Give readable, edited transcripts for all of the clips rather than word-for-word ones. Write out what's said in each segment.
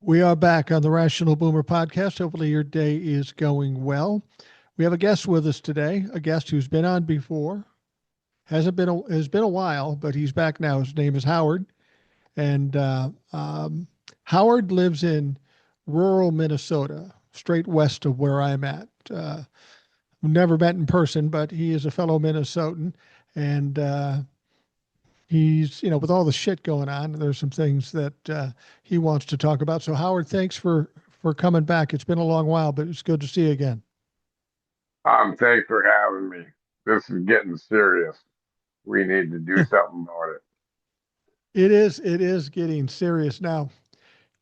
We are back on the Rational Boomer podcast. Hopefully, your day is going well. We have a guest with us today, a guest who's been on before. Has been a while, but he's back now. His name is Howard, and Howard lives in rural Minnesota, straight west of where I'm at. Never met in person, but he is a fellow Minnesotan, and he's, with all the shit going on, there's some things that he wants to talk about. So Howard, thanks for coming back. It's been a long while, but it's good to see you again. Thanks for having me. This is getting serious. We need to do something about it. It is getting serious now.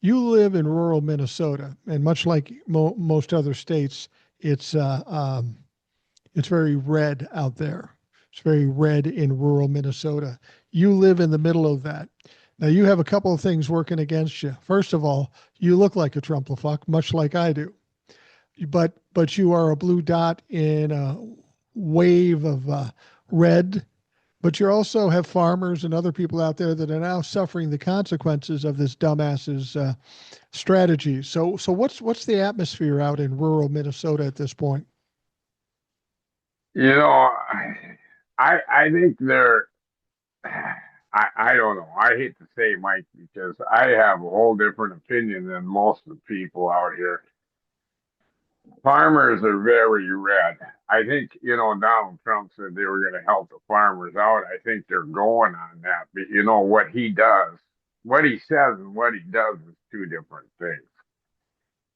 You live in rural Minnesota, and much like most other states, it's it's very red out there. It's very red in rural Minnesota. You live in the middle of that. Now you have a couple of things working against you. First of all, you look like a Trumplafuck, much like I do. But you are a blue dot in a wave of red. But you also have farmers and other people out there that are now suffering the consequences of this dumbass's strategy. So what's the atmosphere out in rural Minnesota at this point? You know, I think they're I don't know. I hate to say, Mike, because I have a whole different opinion than most of the people out here. Farmers are very red. I think, Donald Trump said they were going to help the farmers out. I think they're going on that. But what he does, what he says and what he does is two different things.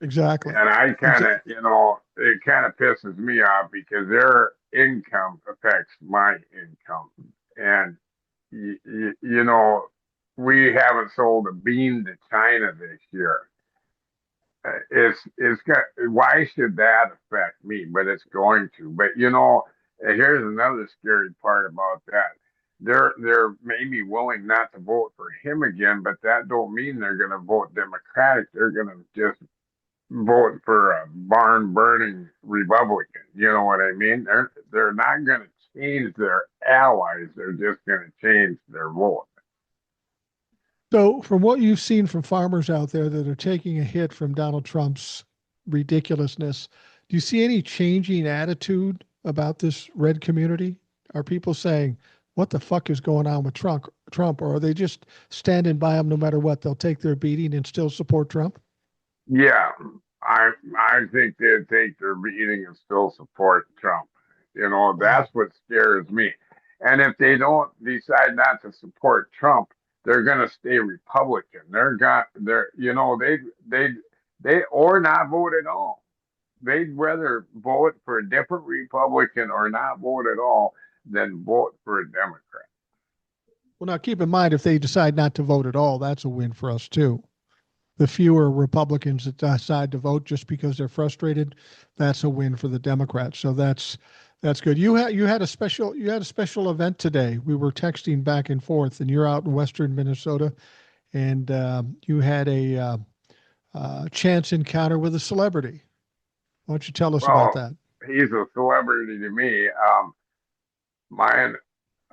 Exactly. And I kind Exa- of, it kind of pisses me off because their income affects my income. And, you know, we haven't sold a bean to China this year. It's got, why should that affect me? But it's going to. But here's another scary part about that. They're maybe willing not to vote for him again, but that don't mean they're going to vote Democratic. They're going to just vote for a barn burning Republican. You know what I mean? They're not going to change their allies. They're just going to change their vote. So, from what you've seen from farmers out there that are taking a hit from Donald Trump's ridiculousness, do you see any changing attitude about this red community? Are people saying, "What the fuck is going on with Trump, or are they just standing by him no matter what? They'll take their beating and still support Trump?" Yeah, I think they'd take their beating and still support Trump. Wow. That's what scares me. And if they don't decide not to support Trump, they're going to stay Republican. They or not vote at all. They'd rather vote for a different Republican or not vote at all than vote for a Democrat. Well, now keep in mind if they decide not to vote at all, that's a win for us too. The fewer Republicans that decide to vote just because they're frustrated, that's a win for the Democrats. So that's good. You had a special event today. We were texting back and forth, and you're out in Western Minnesota, and you had a chance encounter with a celebrity. Why don't you tell us about Well, that? he's a celebrity to me. My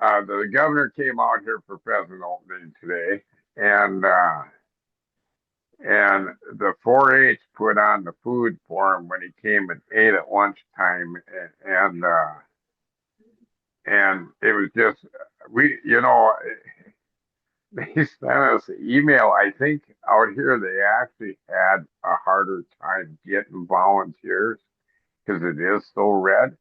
the governor came out here for President Day today, and and the 4-H put on the food for him when he came and ate at lunchtime, and it was just we, they sent us an email. I think out here they actually had a harder time getting volunteers because it is so red.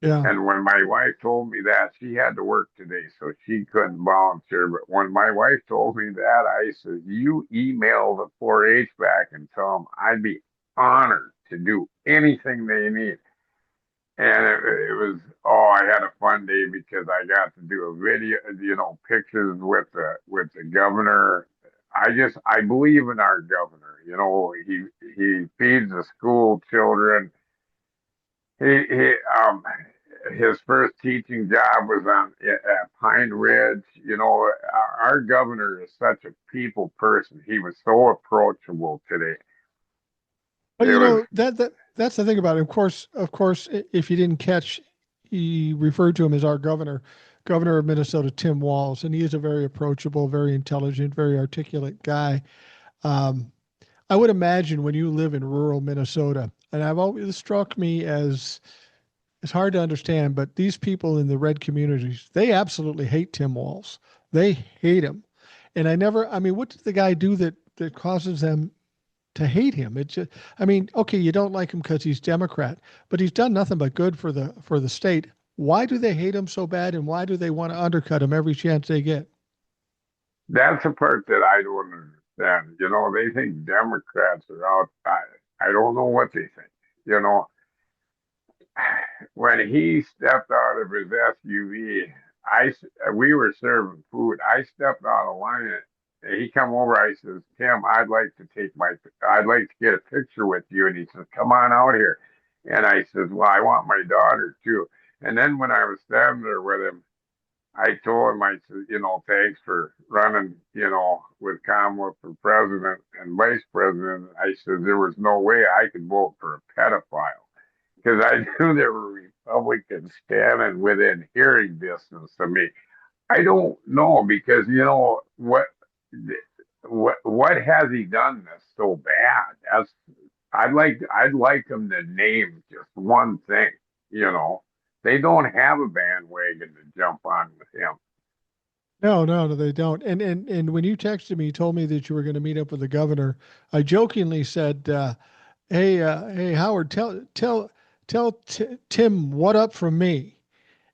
Yeah. And when my wife told me that, she had to work today, so she couldn't volunteer. But when my wife told me that, I said, "You email the 4-H back and tell them I'd be honored to do anything they need." And it was, oh, I had a fun day because I got to do a video, pictures with the governor. I believe in our governor. He feeds the school children. He his first teaching job was on at Pine Ridge. Our governor is such a people person. He was so approachable today. Well, It was that's the thing about it. Of course, if you didn't catch, he referred to him as our governor of Minnesota, Tim Walz, and he is a very approachable, very intelligent, very articulate guy. Um, I would imagine when you live in rural Minnesota, and I've always struck me as it's hard to understand, but these people in the red communities, they absolutely hate Tim Walz. They hate him. And I mean, what did the guy do that causes them to hate him? It just, I mean, okay, you don't like him because he's Democrat, but he's done nothing but good for the state. Why do they hate him so bad, and why do they want to undercut him every chance they get? That's the part that I don't understand. They think Democrats are out. I don't know what they think. You know, when he stepped out of his SUV, we were serving food. I stepped out of line. And he come over. I says, Tim, I'd like to get a picture with you. And he says, come on out here. And I says, well, I want my daughter too. And then when I was standing there with him, I told him, I said, thanks for running, with Kamala for president and vice president. I said, there was no way I could vote for a pedophile because I knew there were Republicans standing within hearing distance of me. I don't know because what has he done that's so bad? I'd like him to name just one thing. You know, they don't have a bandwagon to jump on with him. No, no, no, they don't. And when you texted me, you told me that you were going to meet up with the governor. I jokingly said, hey, Howard, tell Tim what up from me."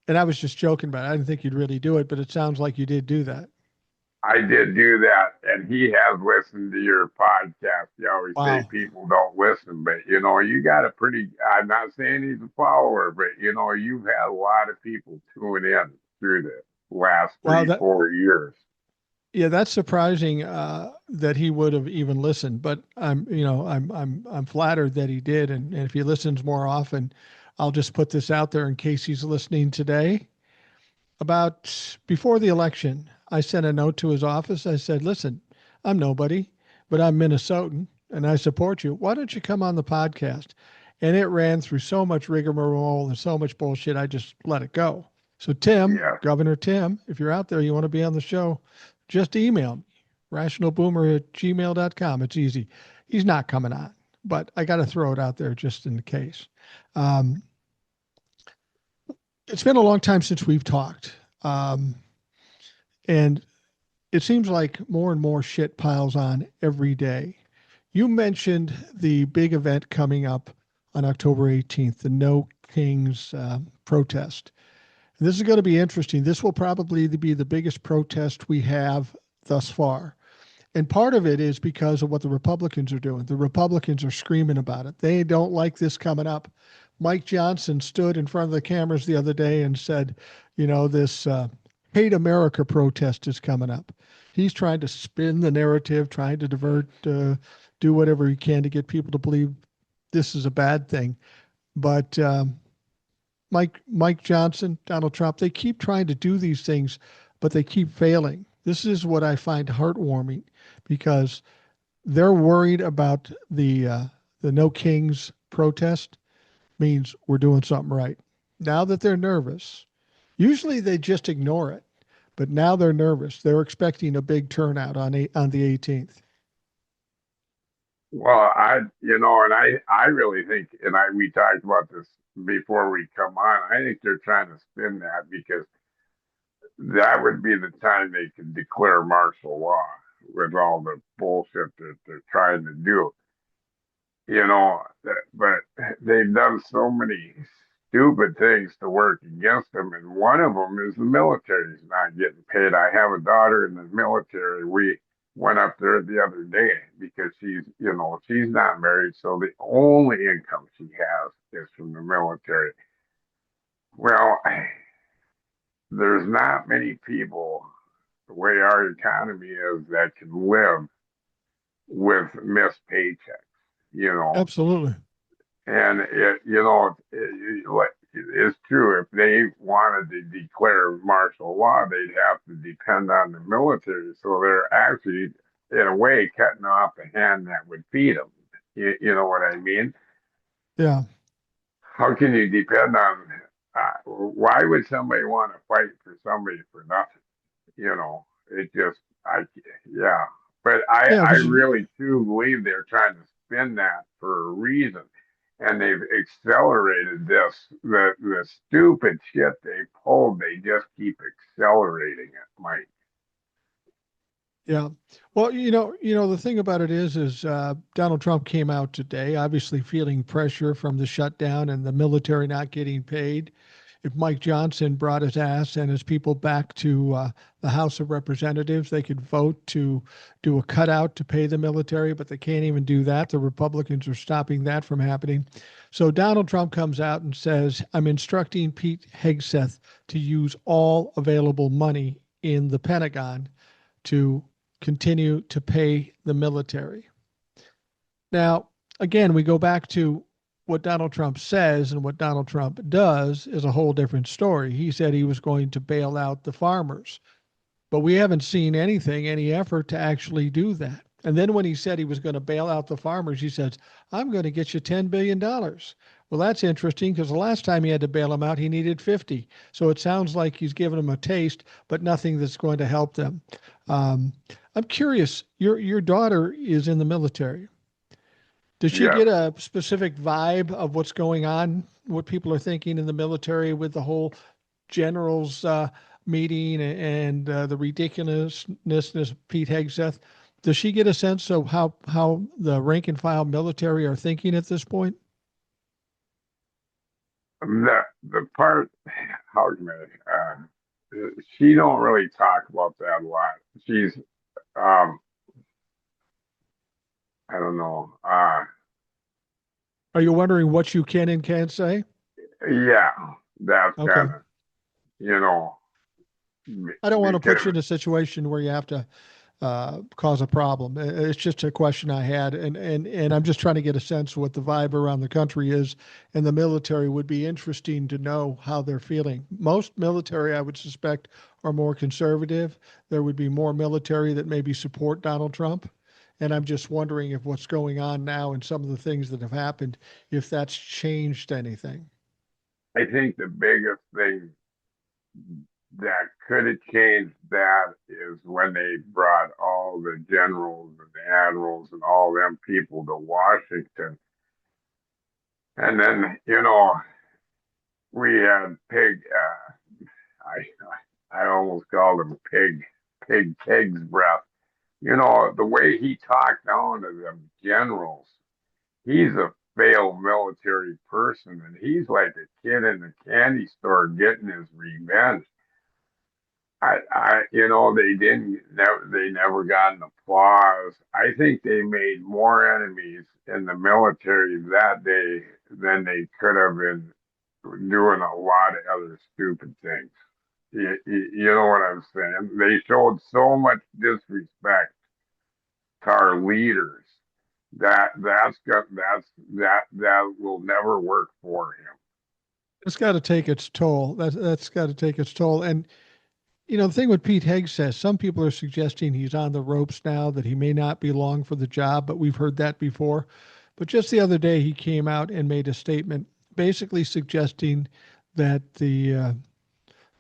And I was just joking about it. I didn't think you'd really do it, but it sounds like you did do that. I did do that, and he has listened to your podcast. You always say Wow. people don't listen, but you got a pretty. I'm not saying he's a follower, but you've had a lot of people tune in through the last Wow, three, that 4 years. yeah, that's surprising that he would have even listened. But I'm flattered that he did, and if he listens more often, I'll just put this out there in case he's listening today. About before the election, I sent a note to his office. I said, "Listen, I'm nobody, but I'm Minnesotan, and I support you. Why don't you come on the podcast?" And it ran through so much rigmarole and so much bullshit. I just let it go. So Tim, Yeah. Governor Tim, if you're out there, you want to be on the show, just email me, rationalboomer@gmail.com. It's easy. He's not coming on, but I got to throw it out there just in case. Um, it's been a long time since we've talked. And it seems like more and more shit piles on every day. You mentioned the big event coming up on October 18th, the No Kings protest. And this is going to be interesting. This will probably be the biggest protest we have thus far. And part of it is because of what the Republicans are doing. The Republicans are screaming about it. They don't like this coming up. Mike Johnson stood in front of the cameras the other day and said, this hate America protest is coming up. He's trying to spin the narrative, trying to divert, do whatever he can to get people to believe this is a bad thing. But Mike Johnson, Donald Trump, they keep trying to do these things, but they keep failing. This is what I find heartwarming because they're worried about the No Kings protest means we're doing something right. Now that they're nervous, usually they just ignore it, but now they're nervous. They're expecting a big turnout on the 18th. Well, and I really think, and we talked about this before we come on. I think they're trying to spin that because that would be the time they could declare martial law with all the bullshit that they're trying to do. But they've done so many stupid things to work against them, and one of them is the military's not getting paid. I have a daughter in the military. We went up there the other day because she's not married, so the only income she has is from the military. Well, there's not many people the way our economy is that can live with missed paychecks, you know. Absolutely. And it's true. If they wanted to declare martial law, they'd have to depend on the military. So they're actually, in a way, cutting off the hand that would feed them. You know what I mean? Yeah. How can you depend on? Why would somebody want to fight for somebody for nothing? It just, yeah. But Yeah, I because really too believe they're trying to spin that for a reason. And they've accelerated the stupid shit they pulled. They just keep accelerating it, Mike. yeah. Well, the thing about it is Donald Trump came out today, obviously feeling pressure from the shutdown and the military not getting paid. If Mike Johnson brought his ass and his people back to the House of Representatives, they could vote to do a cutout to pay the military, but they can't even do that. The Republicans are stopping that from happening. So Donald Trump comes out and says, I'm instructing Pete Hegseth to use all available money in the Pentagon to continue to pay the military. Now, again, we go back to what Donald Trump says and what Donald Trump does is a whole different story. He said he was going to bail out the farmers, but we haven't seen anything, any effort to actually do that. And then when he said he was going to bail out the farmers, he says, I'm going to get you $10 billion. Well, that's interesting because the last time he had to bail them out, he needed 50. So it sounds like he's giving them a taste, but nothing that's going to help them. Um, I'm curious, your daughter is in the military. Does she Yes. get a specific vibe of what's going on, what people are thinking in the military with the whole generals meeting and the ridiculousness of Pete Hegseth? Does she get a sense of how the rank and file military are thinking at this point? The part, how can she don't really talk about that a lot. She's, um, I don't know. Are you wondering what you can and can't say? Yeah, that's Okay. kind of, you know, I don't want to put you because in a situation where you have to cause a problem. It's just a question I had, and I'm just trying to get a sense of what the vibe around the country is, and the military would be interesting to know how they're feeling. Most military, I would suspect, are more conservative. There would be more military that maybe support Donald Trump, and I'm just wondering if what's going on now and some of the things that have happened, if that's changed anything. I think the biggest thing that could have changed that is when they brought all the generals and the admirals and all them people to Washington. And then, we had I almost called him Pig Pig's breath. The way he talked down to them generals, he's a failed military person, and he's like a kid in the candy store getting his revenge. They never got an applause. I think they made more enemies in the military that day than they could have been doing a lot of other stupid things. You know what I'm saying? They showed so much disrespect to our leaders that will never work for him. It's got to take its toll. That's got to take its toll. And the thing with Pete Hegg says, some people are suggesting he's on the ropes now, that he may not be long for the job, but we've heard that before. But just the other day, he came out and made a statement basically suggesting that the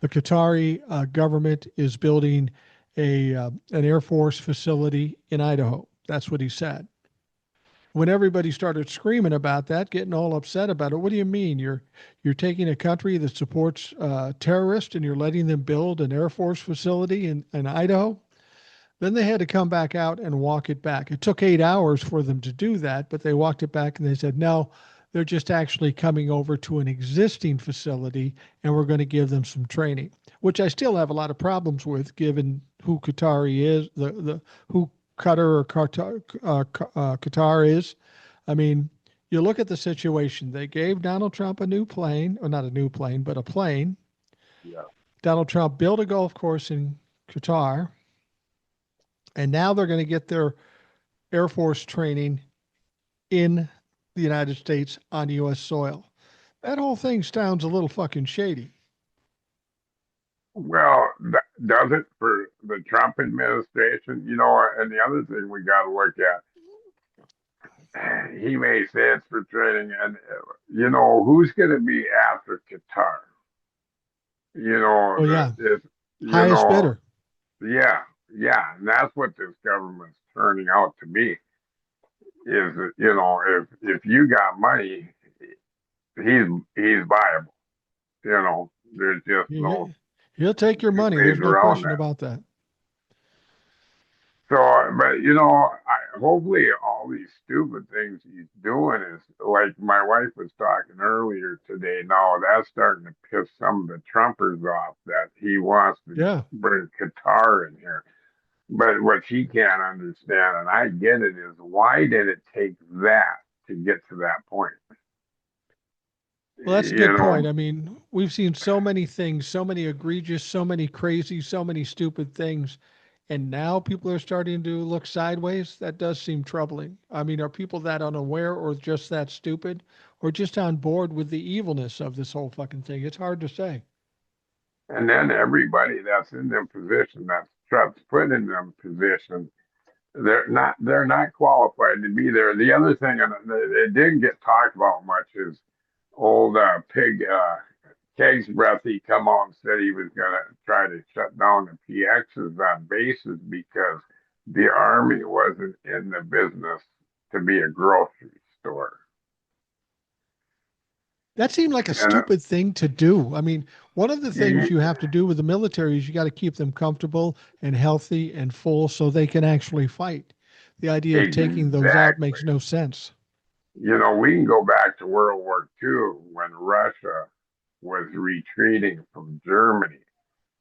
Qatari government is building an Air Force facility in Idaho. That's what he said. When everybody started screaming about that, getting all upset about it, what do you mean? You're taking a country that supports terrorists and you're letting them build an Air Force facility in Idaho? Then they had to come back out and walk it back. It took 8 hours for them to do that, but they walked it back and they said, no, they're just actually coming over to an existing facility and we're going to give them some training, which I still have a lot of problems with given who Qatari is, the who Qatar or Qatar is. I mean, you look at the situation. They gave Donald Trump a new plane, or not a new plane, but a plane. Yeah. Donald Trump built a golf course in Qatar, and now they're going to get their Air Force training in the United States on U.S. soil. That whole thing sounds a little fucking shady. Well, does it for the Trump administration? And the other thing we got to look at, he may say it's for trading, and who's going to be after Qatar? Oh, yeah. It's Highest bidder. yeah, yeah, and that's what this government's turning out to be. Is, you know, if you got money, he's viable. You know, there's just no He'll take your two money. ways There's no around question that. about that. So, but you know, hopefully all these stupid things he's doing is like my wife was talking earlier today. Now that's starting to piss some of the Trumpers off that he wants to Yeah. bring Qatar in here. But what she can't understand, and I get it, is why did it take that to get to that point? Well, that's a You good know, point. I mean, we've seen so many things, so many egregious, so many crazy, so many stupid things. And now people are starting to look sideways. That does seem troubling. I mean, are people that unaware or just that stupid or just on board with the evilness of this whole fucking thing? It's hard to say. and then everybody that's in them position, that's Trump's put in them position, they're not qualified to be there. The other thing, and it didn't get talked about much, is old pig Keg's breath. He come out and said he was going to try to shut down the PXs on bases because the army wasn't in the business to be a grocery store. That seemed like a And stupid thing to do. I mean, one of the things you have to do with the military is you got to keep them comfortable and healthy and full so they can actually fight. The idea of taking those out exactly. makes no sense. You know, we can go back to World War II when Russia was retreating from Germany.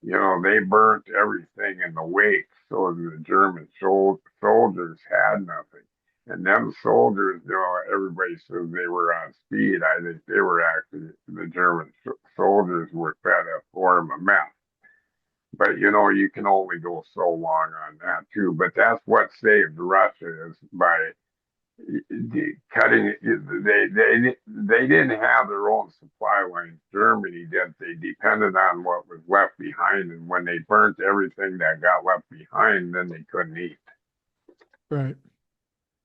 You know, they burnt everything in the wake so the German soldiers had nothing. And them soldiers, you know, everybody says they were on speed. I think they were actually, the German soldiers were fed a form of meth. But, you know, you can only go so long on that too. But that's what saved Russia is by cutting. They didn't have their own supply lines. Germany did. They depended on what was left behind, and when they burnt everything that got left behind, then they couldn't eat. Right.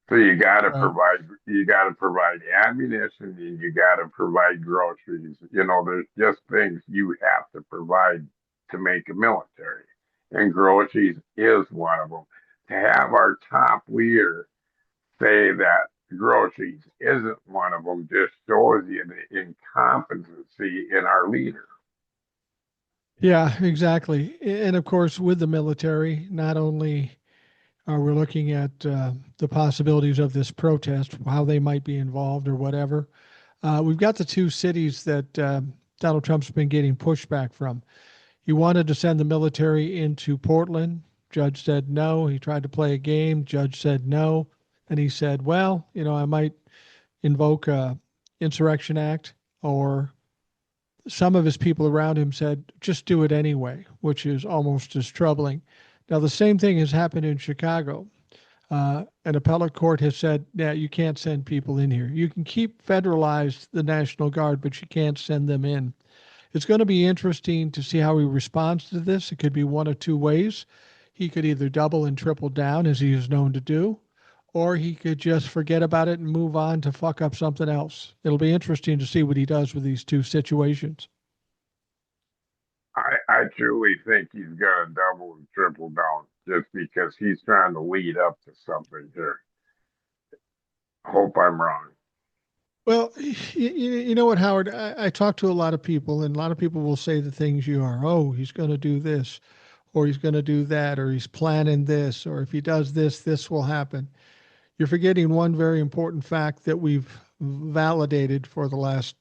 So Right. you got to provide ammunition, and you got to provide groceries. You know, there's just things you have to provide to make a military, and groceries is one of them. To have our top leader say that groceries isn't one of them just shows you the incompetency in our leader. Yeah, exactly. And of course, with the military, not only are we looking at the possibilities of this protest, how they might be involved or whatever, we've got the two cities that Donald Trump's been getting pushback from. He wanted to send the military into Portland. Judge said no. He tried to play a game. Judge said no. And he said, well, you know, I might invoke a insurrection act, or some of his people around him said, just do it anyway, which is almost as troubling. Now, the same thing has happened in Chicago. An appellate court has said, yeah, you can't send people in here. You can keep federalized the National Guard, but you can't send them in. It's going to be interesting to see how he responds to this. It could be one of two ways. He could either double and triple down, as he is known to do, or he could just forget about it and move on to fuck up something else. It'll be interesting to see what he does with these two situations. I truly think he's going to double and triple down just because he's trying to lead up to something here. Hope I'm wrong. Well, you know what, Howard? I talk to a lot of people, and a lot of people will say the things you are. Oh, he's going to do this, or he's going to do that, or he's planning this, or if he does this, this will happen. You're forgetting one very important fact that we've validated for the last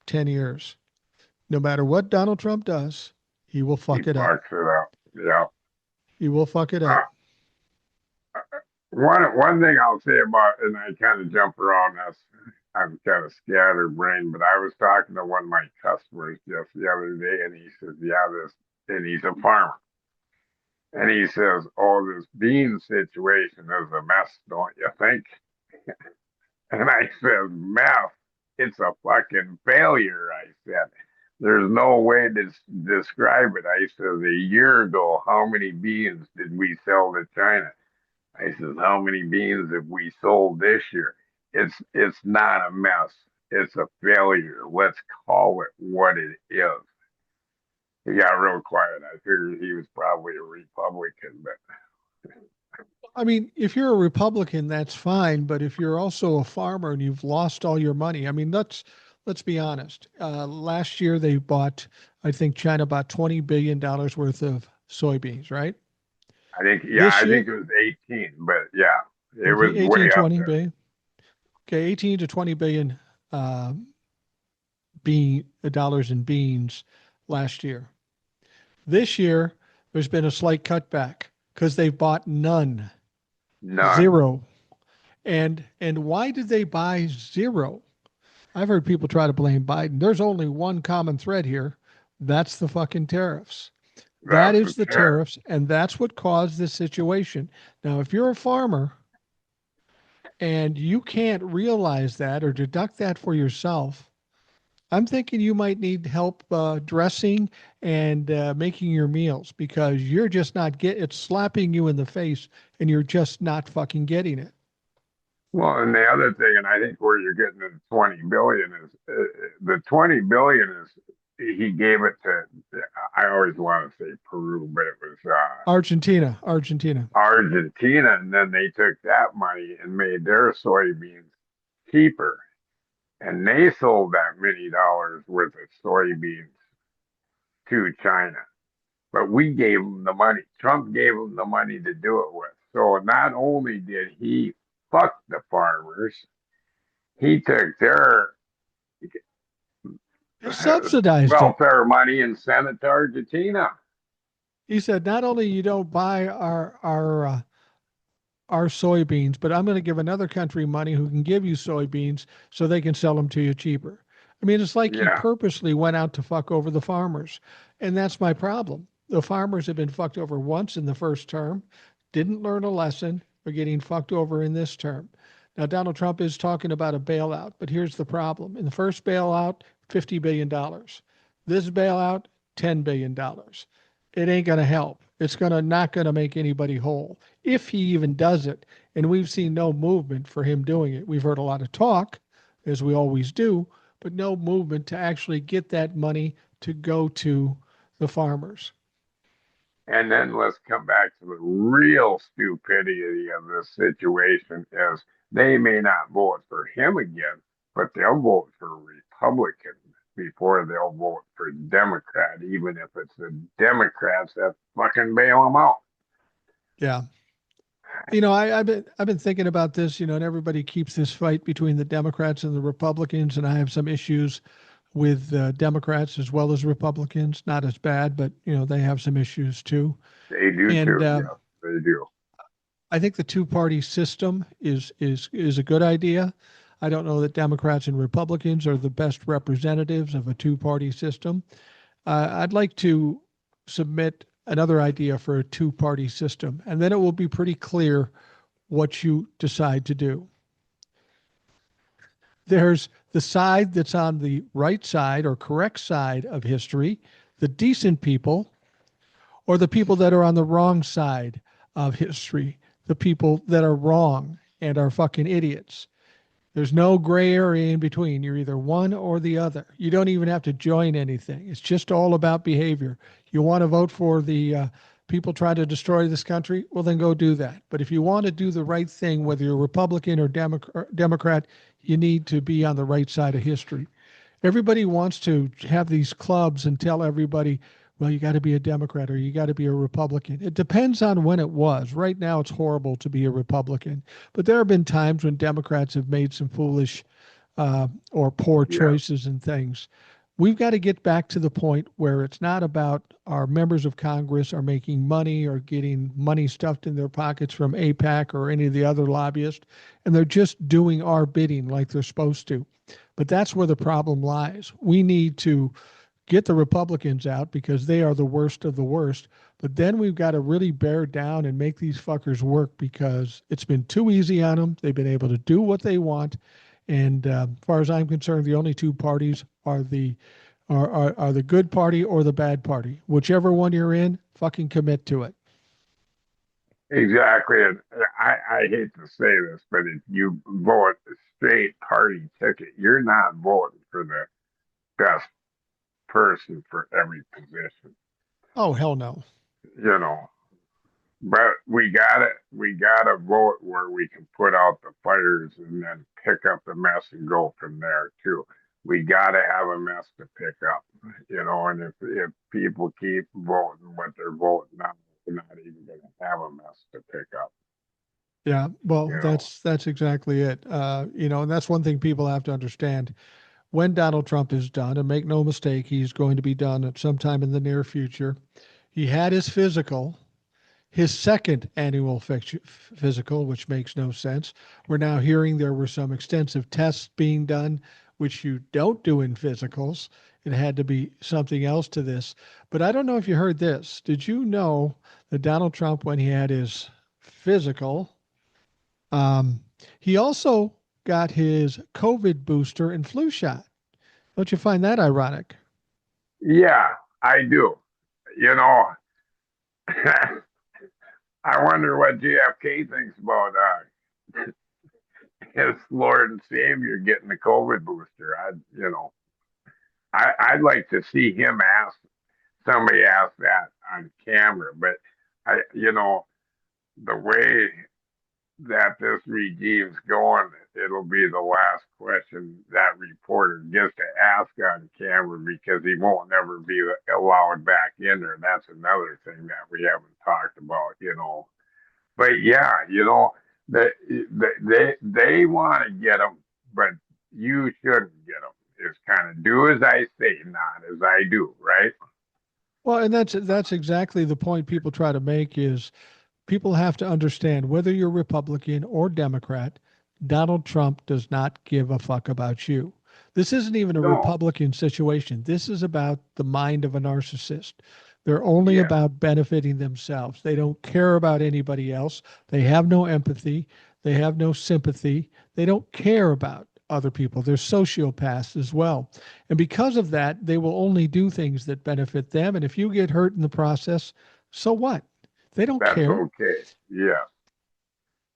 10 years. No matter what Donald Trump does, he will He fuck it up. fucks it up. Yeah. He will fuck it up. Uh, one thing I'll say about, and I kind of jump around this. I'm kind of scatterbrained, but I was talking to one of my customers just the other day, and he says, "Yeah, this," and he's a farmer. And he says, "Oh, this bean situation is a mess, don't you think?" And I said, "Mess? It's a fucking failure." I said, "There's no way to describe it." I said, "A year ago, how many beans did we sell to China?" I said, "How many beans have we sold this year?" It's not a mess. It's a failure. Let's call it what it is. He got real quiet. I figured he was probably a Republican, but I mean, if you're a Republican, that's fine. But if you're also a farmer and you've lost all your money, I mean, let's be honest. Last year they bought, I think China bought $20 billion worth of soybeans, right? I think, yeah, This I think year, it was 18, but yeah, it was 18, way 18 up 20 there. billion. Okay, 18 to 20 billion uh, dollars in beans last year. This year, there's been a slight cutback because they've bought none, None. zero. And why did they buy zero? I've heard people try to blame Biden. There's only one common thread here. That's the fucking tariffs. That That's is the the tariff. tariffs, and that's what caused this situation. Now, if you're a farmer and you can't realize that or deduct that for yourself, I'm thinking you might need help dressing and making your meals because you're just not it's slapping you in the face and you're just not fucking getting it. Well, and the other thing, and I think where you're getting the 20 billion is the 20 billion is he gave it to, I always want to say Peru, but it was Argentina, Argentina. Argentina, and then they took that money and made their soybeans cheaper, and they sold that many dollars worth of soybeans to China. But we gave them the money. Trump gave them the money to do it with. So not only did he fuck the farmers, he took their He subsidized it. welfare money and sent it to Argentina. He said, not only you don't buy our soybeans, but I'm going to give another country money who can give you soybeans so they can sell them to you cheaper. I mean, it's like he Yeah. purposely went out to fuck over the farmers. And that's my problem. The farmers have been fucked over once in the first term, didn't learn a lesson, are getting fucked over in this term. Now, Donald Trump is talking about a bailout, but here's the problem. In the first bailout, $50 billion. This bailout, $10 billion. It ain't going to help. It's going to not going to make anybody whole if he even does it. And we've seen no movement for him doing it. We've heard a lot of talk, as we always do, but no movement to actually get that money to go to the farmers. And then let's come back to the real stupidity of this situation is they may not vote for him again, but they'll vote for Republican before they'll vote for Democrat, even if it's the Democrats that fucking bail them out. Yeah. I've been thinking about this, and everybody keeps this fight between the Democrats and the Republicans, and I have some issues with Democrats as well as Republicans. Not as bad, but they have some issues too. They do And too. Yes, they do. I think the two-party system is a good idea. I don't know that Democrats and Republicans are the best representatives of a two-party system. I'd like to submit another idea for a two-party system, and then it will be pretty clear what you decide to do. There's the side that's on the right side or correct side of history, the decent people, or the people that are on the wrong side of history, the people that are wrong and are fucking idiots. There's no gray area in between. You're either one or the other. You don't even have to join anything. It's just all about behavior. You want to vote for the people trying to destroy this country? Well, then go do that. But if you want to do the right thing, whether you're Republican or Democrat, you need to be on the right side of history. Everybody wants to have these clubs and tell everybody, well, you got to be a Democrat or you got to be a Republican. It depends on when it was. Right now, it's horrible to be a Republican. But there have been times when Democrats have made some foolish or poor Yeah. choices and things. We've got to get back to the point where it's not about our members of Congress are making money or getting money stuffed in their pockets from APAC or any of the other lobbyists, and they're just doing our bidding like they're supposed to. But that's where the problem lies. We need to get the Republicans out because they are the worst of the worst. But then we've got to really bear down and make these fuckers work because it's been too easy on them. They've been able to do what they want. And as far as I'm concerned, the only two parties are the good party or the bad party. Whichever one you're in, fucking commit to it. Exactly. And I hate to say this, but if you vote a straight party ticket, you're not voting for the best person for every position. Oh, hell no. You know, but we gotta vote where we can put out the fires and then pick up the mess and go from there too. We gotta have a mess to pick up, and if people keep voting what they're voting now, we're not even gonna have a mess to pick up, Yeah, well, you know. that's exactly it. And that's one thing people have to understand. When Donald Trump is done, and make no mistake, he's going to be done at some time in the near future. He had his physical, his second annual physical, which makes no sense. We're now hearing there were some extensive tests being done, which you don't do in physicals. It had to be something else to this. But I don't know if you heard this. Did you know that Donald Trump, when he had his physical, um, he also got his COVID booster and flu shot? Don't you find that ironic? Yeah, I do. You know, I wonder what JFK thinks about his Lord and Savior getting the COVID booster. I'd like to see him ask somebody ask that on camera, but the way that this regime's going, it'll be the last question that reporter gets to ask on camera because he won't never be allowed back in there. That's another thing that we haven't talked about. But yeah, they want to get them, but you shouldn't get them. It's kind of do as I say, not as I do, right? Well, and that's exactly the point people try to make is people have to understand whether you're Republican or Democrat, Donald Trump does not give a fuck about you. This isn't even a No, Republican situation. This is about the mind of a narcissist. They're only yeah, about benefiting themselves. They don't care about anybody else. They have no empathy. They have no sympathy. They don't care about other people. They're sociopaths as well. And because of that, they will only do things that benefit them. And if you get hurt in the process, so what? They don't that's care. okay. Yeah,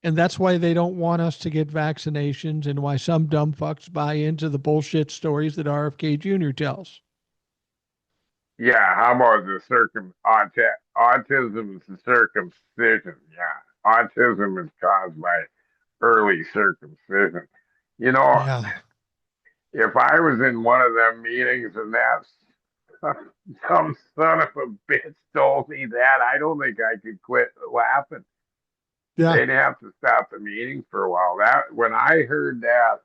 And that's why they don't want us to get vaccinations and why some dumb fucks buy into the bullshit stories that RFK Jr. tells. yeah. How about the autism is the circumcision? Yeah, autism is caused by early circumcision. You know, Yeah. if I was in one of them meetings and that's some son of a bitch told me that, I don't think I could quit laughing. Yeah. They'd have to stop the meeting for a while. That when I heard that,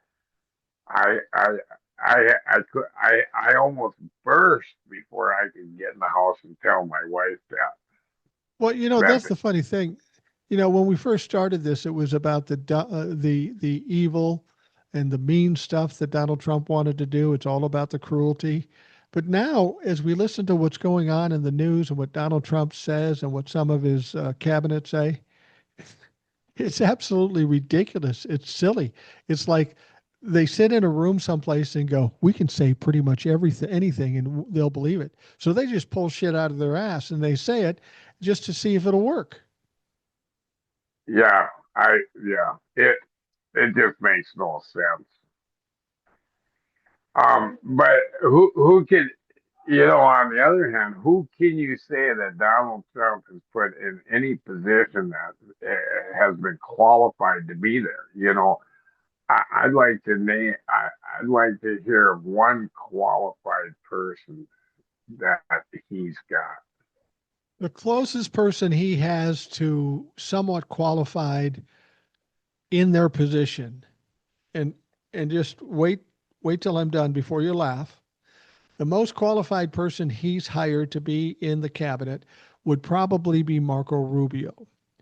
I I I almost burst before I could get in the house and tell my wife that. Well, that's That the funny thing. When we first started this, it was about the evil and the mean stuff that Donald Trump wanted to do. It's all about the cruelty. But now, as we listen to what's going on in the news and what Donald Trump says and what some of his cabinet say, it's absolutely ridiculous. It's silly. It's like they sit in a room someplace and go, "We can say pretty much everything, anything, and they'll believe it." So they just pull shit out of their ass and they say it just to see if it'll work. yeah, it just makes no sense. But who can on the other hand, who can you say that Donald Trump has put in any position that has been qualified to be there? I'd like to name. I'd like to hear of one qualified person that he's got. The closest person he has to somewhat qualified in their position, and just wait till I'm done before you laugh. The most qualified person he's hired to be in the cabinet would probably be Marco Rubio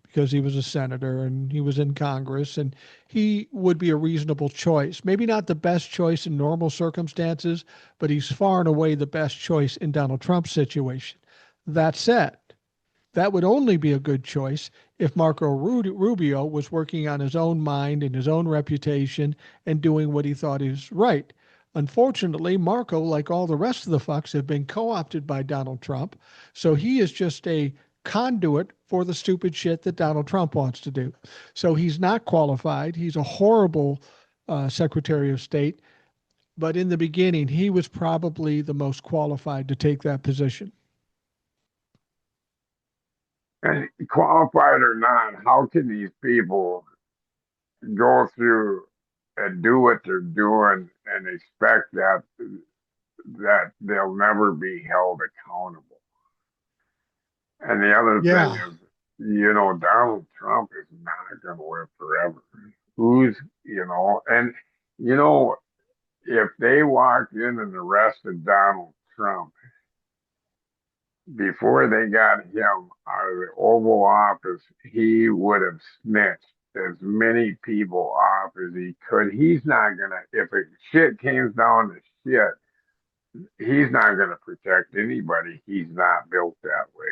because he was a senator and he was in Congress and he would be a reasonable choice. Maybe not the best choice in normal circumstances, but he's far and away the best choice in Donald Trump's situation. That said, that would only be a good choice if Marco Rubio was working on his own mind and his own reputation and doing what he thought is right. Unfortunately, Marco, like all the rest of the fucks, have been co opted by Donald Trump. So he is just a conduit for the stupid shit that Donald Trump wants to do. So he's not qualified. He's a horrible Secretary of State. But in the beginning, he was probably the most qualified to take that position. And qualified or not, how can these people go through and do what they're doing and expect that they'll never be held accountable? And the other thing Yeah. is, Donald Trump is not going to live forever. Who's, and you know, if they walked in and arrested Donald Trump before they got him out of the Oval Office, he would have snitched as many people off as he could. He's not gonna, if it shit came down to shit, he's not gonna protect anybody. He's not built that way.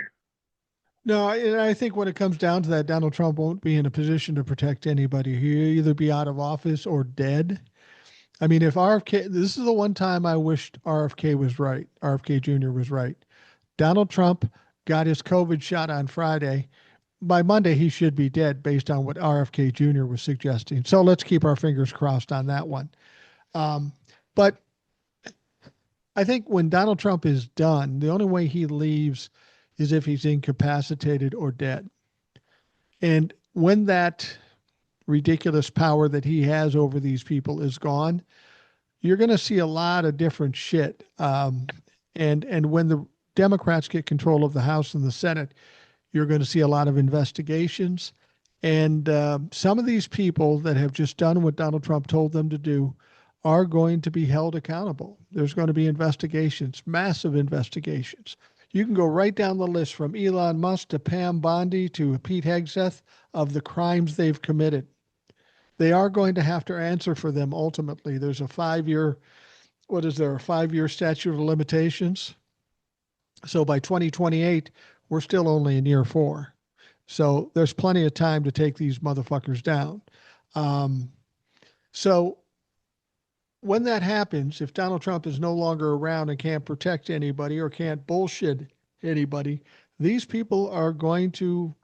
No, and I think when it comes down to that, Donald Trump won't be in a position to protect anybody. He'll either be out of office or dead. I mean, if RFK, this is the one time I wished RFK was right, RFK Jr. was right. Donald Trump got his COVID shot on Friday. By Monday, he should be dead based on what RFK Jr. was suggesting. So let's keep our fingers crossed on that one. Um, but I think when Donald Trump is done, the only way he leaves is if he's incapacitated or dead. And when that ridiculous power that he has over these people is gone, you're going to see a lot of different shit. And when the Democrats get control of the House and the Senate, you're going to see a lot of investigations. And some of these people that have just done what Donald Trump told them to do are going to be held accountable. There's going to be investigations, massive investigations. You can go right down the list from Elon Musk to Pam Bondi to Pete Hegseth of the crimes they've committed. They are going to have to answer for them ultimately. There's a 5 year, what is there, a 5 year statute of limitations? So by 2028, we're still only in year four. So there's plenty of time to take these motherfuckers down. Um, so when that happens, if Donald Trump is no longer around and can't protect anybody or can't bullshit anybody, these people are going to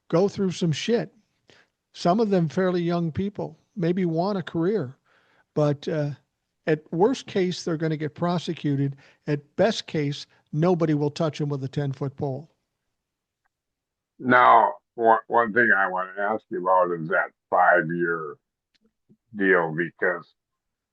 go through some shit. Some of them fairly young people, maybe want a career, but at worst case, they're going to get prosecuted. At best case, nobody will touch them with a 10-foot pole. Now, one thing I want to ask you about is that 5 year deal because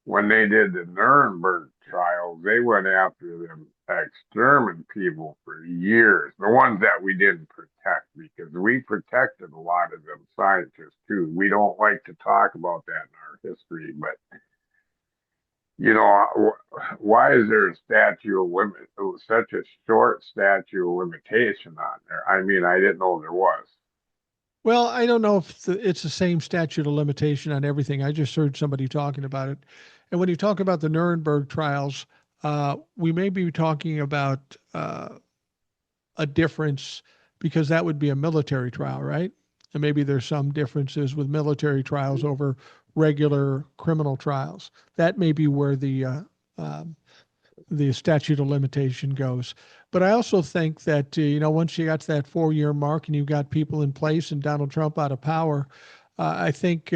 when they did the Nuremberg trials, they went after them exterminate people for years. The ones that we didn't protect because we protected a lot of them scientists too. We don't like to talk about that in our history, but why is there a statute of limit, such a short statute of limitation on there? I mean, I didn't know there was. Well, I don't know if it's the same statute of limitation on everything. I just heard somebody talking about it. And when you talk about the Nuremberg trials, we may be talking about a difference because that would be a military trial, right? And maybe there's some differences with military trials over regular criminal trials. That may be where um, the statute of limitation goes. But I also think that once you got to that 4 year mark and you've got people in place and Donald Trump out of power, I think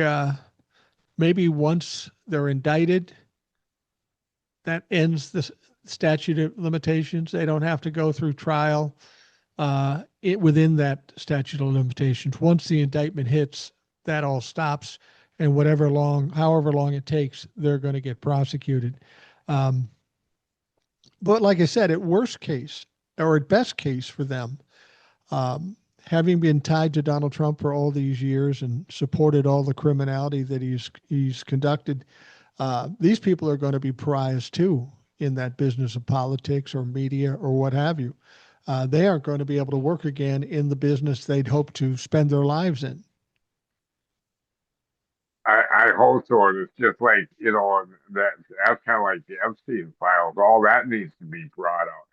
maybe once they're indicted, that ends the statute of limitations. They don't have to go through trial within that statute of limitations. Once the indictment hits, that all stops, and however long it takes, they're going to get prosecuted. Um, but like I said, at worst case or at best case for them, having been tied to Donald Trump for all these years and supported all the criminality that he's conducted, these people are going to be pariahs too in that business of politics or media or what have you. They aren't going to be able to work again in the business they'd hope to spend their lives in. I hope so. And it's just like, that's kind of like the Epstein files. All that needs to be brought out.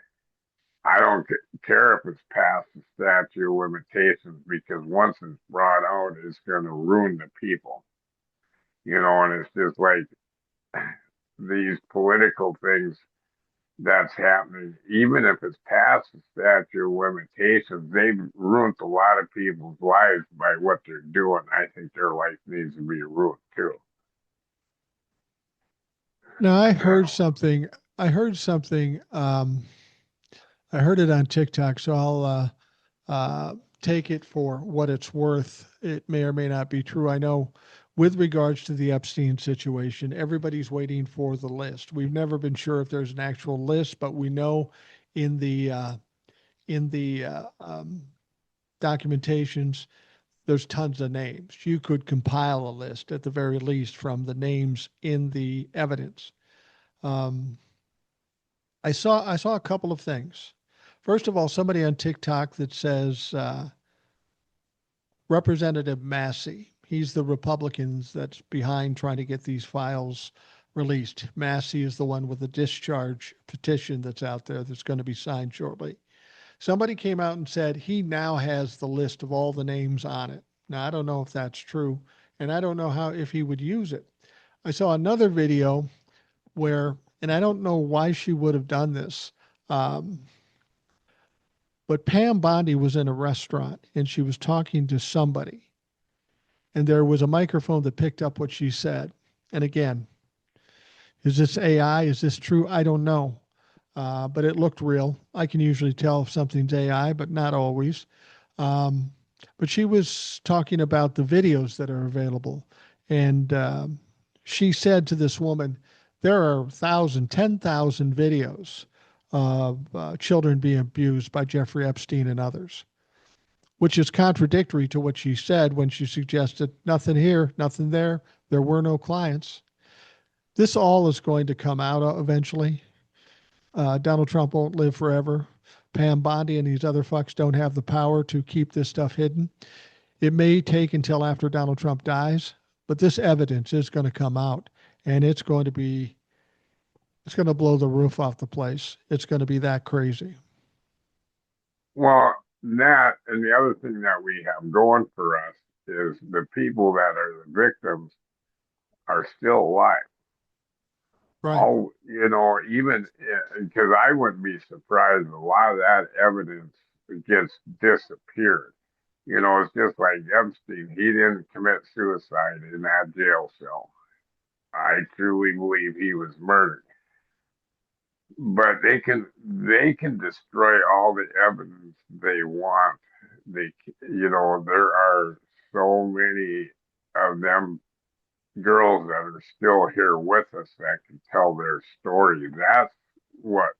I don't care if it's past the statute of limitations because once it's brought out, it's going to ruin the people. And it's just like these political things that's happening, even if it's past the statute of limitations, they've ruined a lot of people's lives by what they're doing. I think their life needs to be ruined too. Now, I heard Yeah. something. I heard something. I heard it on TikTok, so I'll take it for what it's worth. It may or may not be true. I know with regards to the Epstein situation, everybody's waiting for the list. We've never been sure if there's an actual list, but we know in the documentations, there's tons of names. You could compile a list at the very least from the names in the evidence. Um, I saw a couple of things. First of all, somebody on TikTok that says Representative Massey. He's the Republicans that's behind trying to get these files released. Massey is the one with the discharge petition that's out there that's going to be signed shortly. Somebody came out and said he now has the list of all the names on it. Now, I don't know if that's true, and I don't know how if he would use it. I saw another video where, and I don't know why she would have done this, um, but Pam Bondi was in a restaurant and she was talking to somebody, and there was a microphone that picked up what she said. And again, is this AI? Is this true? I don't know. But it looked real. I can usually tell if something's AI, but not always. Um, but she was talking about the videos that are available. And she said to this woman, there are 10,000 videos of children being abused by Jeffrey Epstein and others, which is contradictory to what she said when she suggested nothing here, nothing there. There were no clients. This all is going to come out eventually. Donald Trump won't live forever. Pam Bondi and these other fucks don't have the power to keep this stuff hidden. It may take until after Donald Trump dies, but this evidence is going to come out, and it's going to blow the roof off the place. It's going to be that crazy. Well, that and the other thing that we have going for us is the people that are the victims are still alive. Right. Oh, even because I wouldn't be surprised if a lot of that evidence gets disappeared. It's just like Epstein. He didn't commit suicide in that jail cell. I truly believe he was murdered. But they can destroy all the evidence they want. There are so many of them girls that are still here with us that can tell their story. That's what,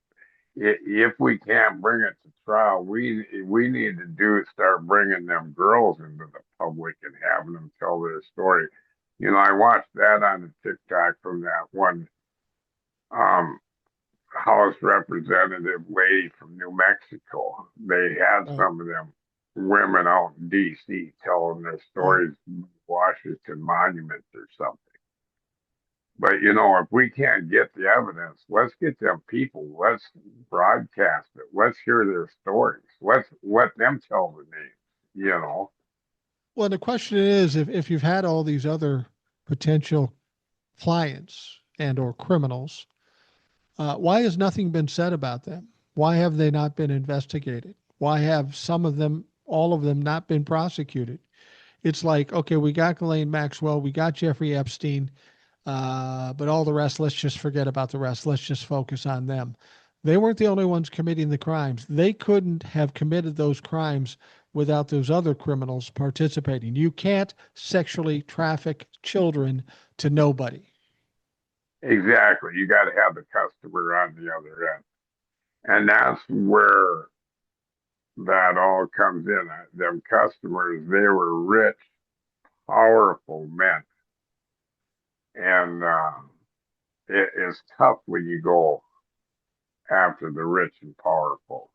if we can't bring it to trial, we need to start bringing them girls into the public and having them tell their story. I watched that on the TikTok from that one um, House representative lady from New Mexico. They had Right. some of them women out in D.C. telling their Right. stories, Washington Monument or something. But if we can't get the evidence, let's get them people. Let's broadcast it. Let's hear their stories. Let's let them tell the names. You know. Well, the question is, if you've had all these other potential clients and or criminals, why has nothing been said about them? Why have they not been investigated? Why have some of them, all of them, not been prosecuted? It's like, okay, we got Ghislaine Maxwell, we got Jeffrey Epstein, but all the rest, let's just forget about the rest. Let's just focus on them. They weren't the only ones committing the crimes. They couldn't have committed those crimes without those other criminals participating. You can't sexually traffic children to nobody. Exactly. You got to have the customer on the other end, and that's where that all comes in. Them customers, they were rich, powerful men, and it's tough when you go after the rich and powerful.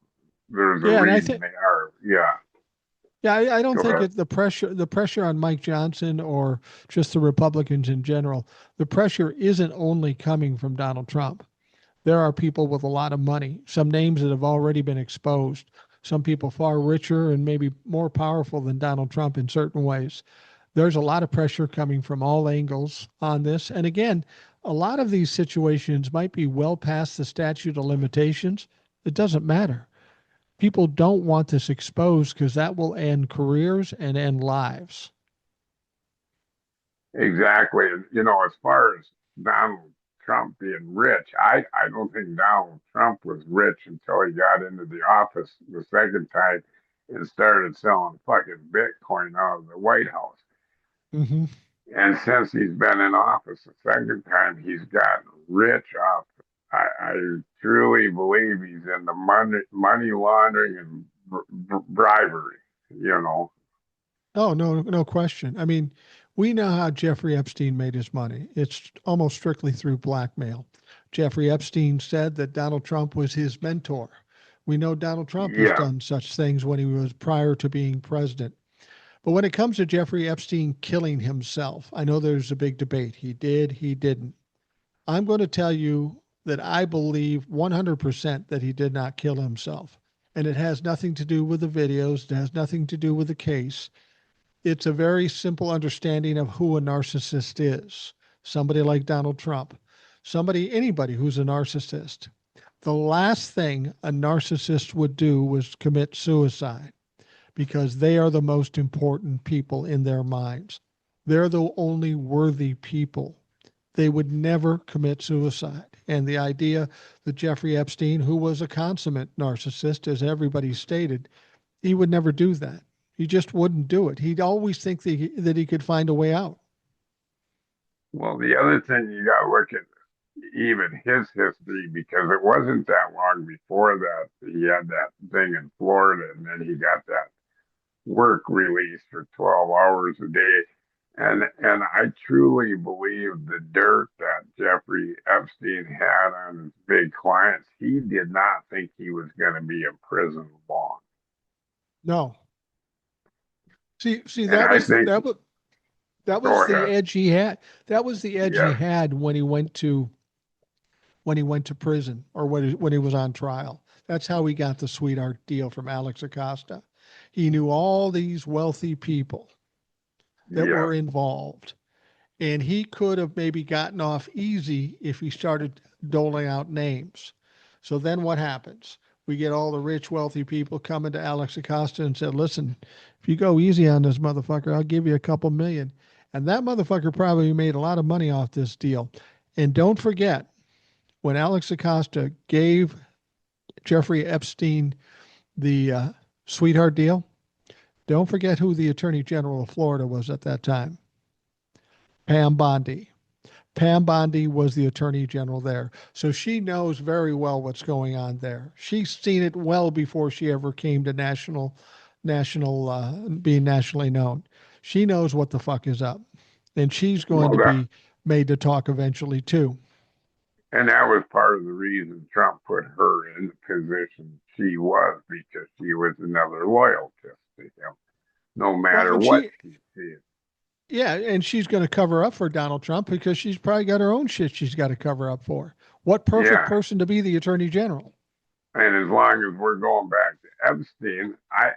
There's a Yeah, and I reason think they are. Yeah. Yeah, I don't Go think ahead. the pressure on Mike Johnson or just the Republicans in general, the pressure isn't only coming from Donald Trump. There are people with a lot of money, some names that have already been exposed, some people far richer and maybe more powerful than Donald Trump in certain ways. There's a lot of pressure coming from all angles on this. And again, a lot of these situations might be well past the statute of limitations. It doesn't matter. People don't want this exposed because that will end careers and end lives. Exactly. And, as far as Donald Trump being rich, I don't think Donald Trump was rich until he got into the office the second time. and started selling fucking Bitcoin out of the White House. Hmm. And since he's been in office the second time, he's gotten rich off. I truly believe he's in the money laundering and bribery. You know. Oh, no, no question. I mean, we know how Jeffrey Epstein made his money. It's almost strictly through blackmail. Jeffrey Epstein said that Donald Trump was his mentor. We know Donald Trump has Yeah. done such things when he was prior to being president. But when it comes to Jeffrey Epstein killing himself, I know there's a big debate. He did, he didn't. I'm going to tell you that I believe 100% that he did not kill himself. And it has nothing to do with the videos, it has nothing to do with the case. It's a very simple understanding of who a narcissist is. Somebody like Donald Trump, anybody who's a narcissist. The last thing a narcissist would do was commit suicide because they are the most important people in their minds. They're the only worthy people. They would never commit suicide. And the idea that Jeffrey Epstein, who was a consummate narcissist, as everybody stated, he would never do that. He just wouldn't do it. He'd always think that he could find a way out. Well, the other thing you got to look at even his history because it wasn't that long before that he had that thing in Florida, and then he got that work release for 12 hours a day. And I truly believe the dirt that Jeffrey Epstein had on his big clients, he did not think he was going to be in prison long. No. See, And that I was think, that was go the ahead. edge he had. That was the edge he Yes, had when he went to prison or when he was on trial. That's how he got the sweetheart deal from Alex Acosta. He knew all these wealthy people that yes. were involved, and he could have maybe gotten off easy if he started doling out names. So then what happens? We get all the rich, wealthy people coming to Alex Acosta and said, listen, if you go easy on this motherfucker, I'll give you a couple million. And that motherfucker probably made a lot of money off this deal. And don't forget, when Alex Acosta gave Jeffrey Epstein the sweetheart deal, don't forget who the Attorney General of Florida was at that time. Pam Bondi. Pam Bondi was the Attorney General there. So she knows very well what's going on there. She's seen it well before she ever came to being nationally known. She knows what the fuck is up. And she's going Well, to that be made to talk eventually too. and that was part of the reason Trump put her in the position she was because she was another loyalist to him, no Well, matter and what she, she said. yeah, and she's going to cover up for Donald Trump because she's probably got her own shit she's got to cover up for. What perfect Yeah, person to be the Attorney General? and as long as we're going back to Epstein, I,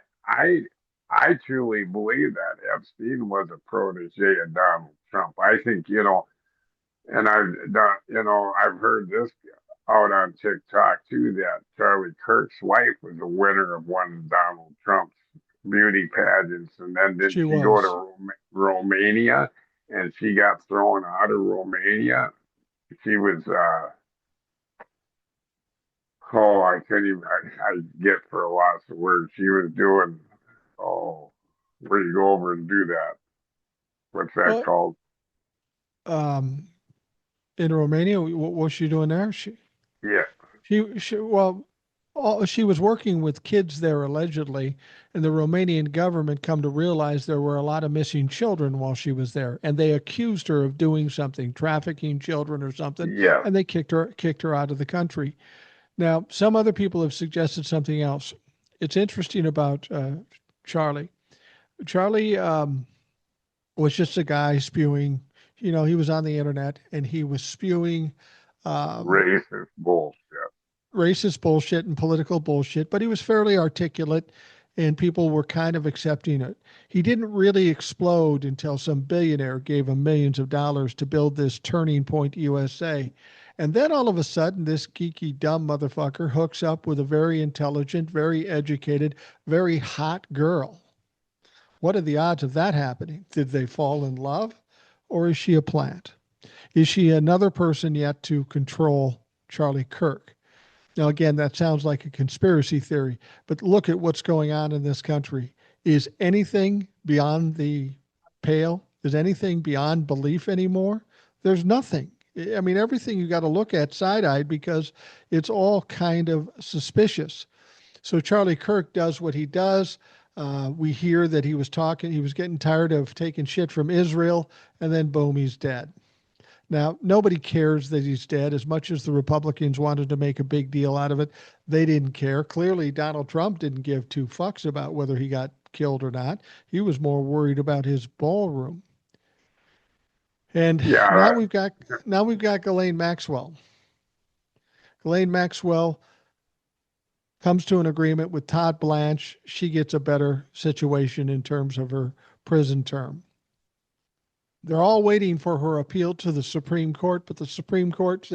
I truly believe that Epstein was a protege of Donald Trump. I think and I've done, I've heard this out on TikTok too that Charlie Kirk's wife was a winner of one of Donald Trump's beauty pageants, and then did She she go to was. Romania, and she got thrown out of Romania. She was oh, I couldn't even, I get for a loss of words. She was doing, oh, where you go over and do that. What's that Well, called? um, in Romania, what was she doing there? Yeah, Well, she was working with kids there allegedly, and the Romanian government come to realize there were a lot of missing children while she was there, and they accused her of doing something, trafficking children or something, yeah. and they kicked her out of the country. Now, some other people have suggested something else. It's interesting about Charlie. Charlie was just a guy spewing. He was on the internet and he was spewing um, Racist bullshit. racist bullshit and political bullshit, but he was fairly articulate and people were kind of accepting it. He didn't really explode until some billionaire gave him millions of dollars to build this Turning Point USA. And then all of a sudden, this geeky, dumb motherfucker hooks up with a very intelligent, very educated, very hot girl. What are the odds of that happening? Did they fall in love? Or is she a plant? Is she another person yet to control Charlie Kirk? Now, again, that sounds like a conspiracy theory, but look at what's going on in this country. Is anything beyond the pale? Is anything beyond belief anymore? There's nothing. I mean, everything you got to look at side eyed because it's all kind of suspicious. So Charlie Kirk does what he does. We hear that he was getting tired of taking shit from Israel, and then boom, he's dead. Now, nobody cares that he's dead as much as the Republicans wanted to make a big deal out of it. They didn't care. Clearly, Donald Trump didn't give two fucks about whether he got killed or not. He was more worried about his ballroom. And Yeah, now we've got Ghislaine Maxwell. Ghislaine Maxwell comes to an agreement with Todd Blanche. She gets a better situation in terms of her prison term. They're all waiting for her appeal to the Supreme Court, but the Supreme Court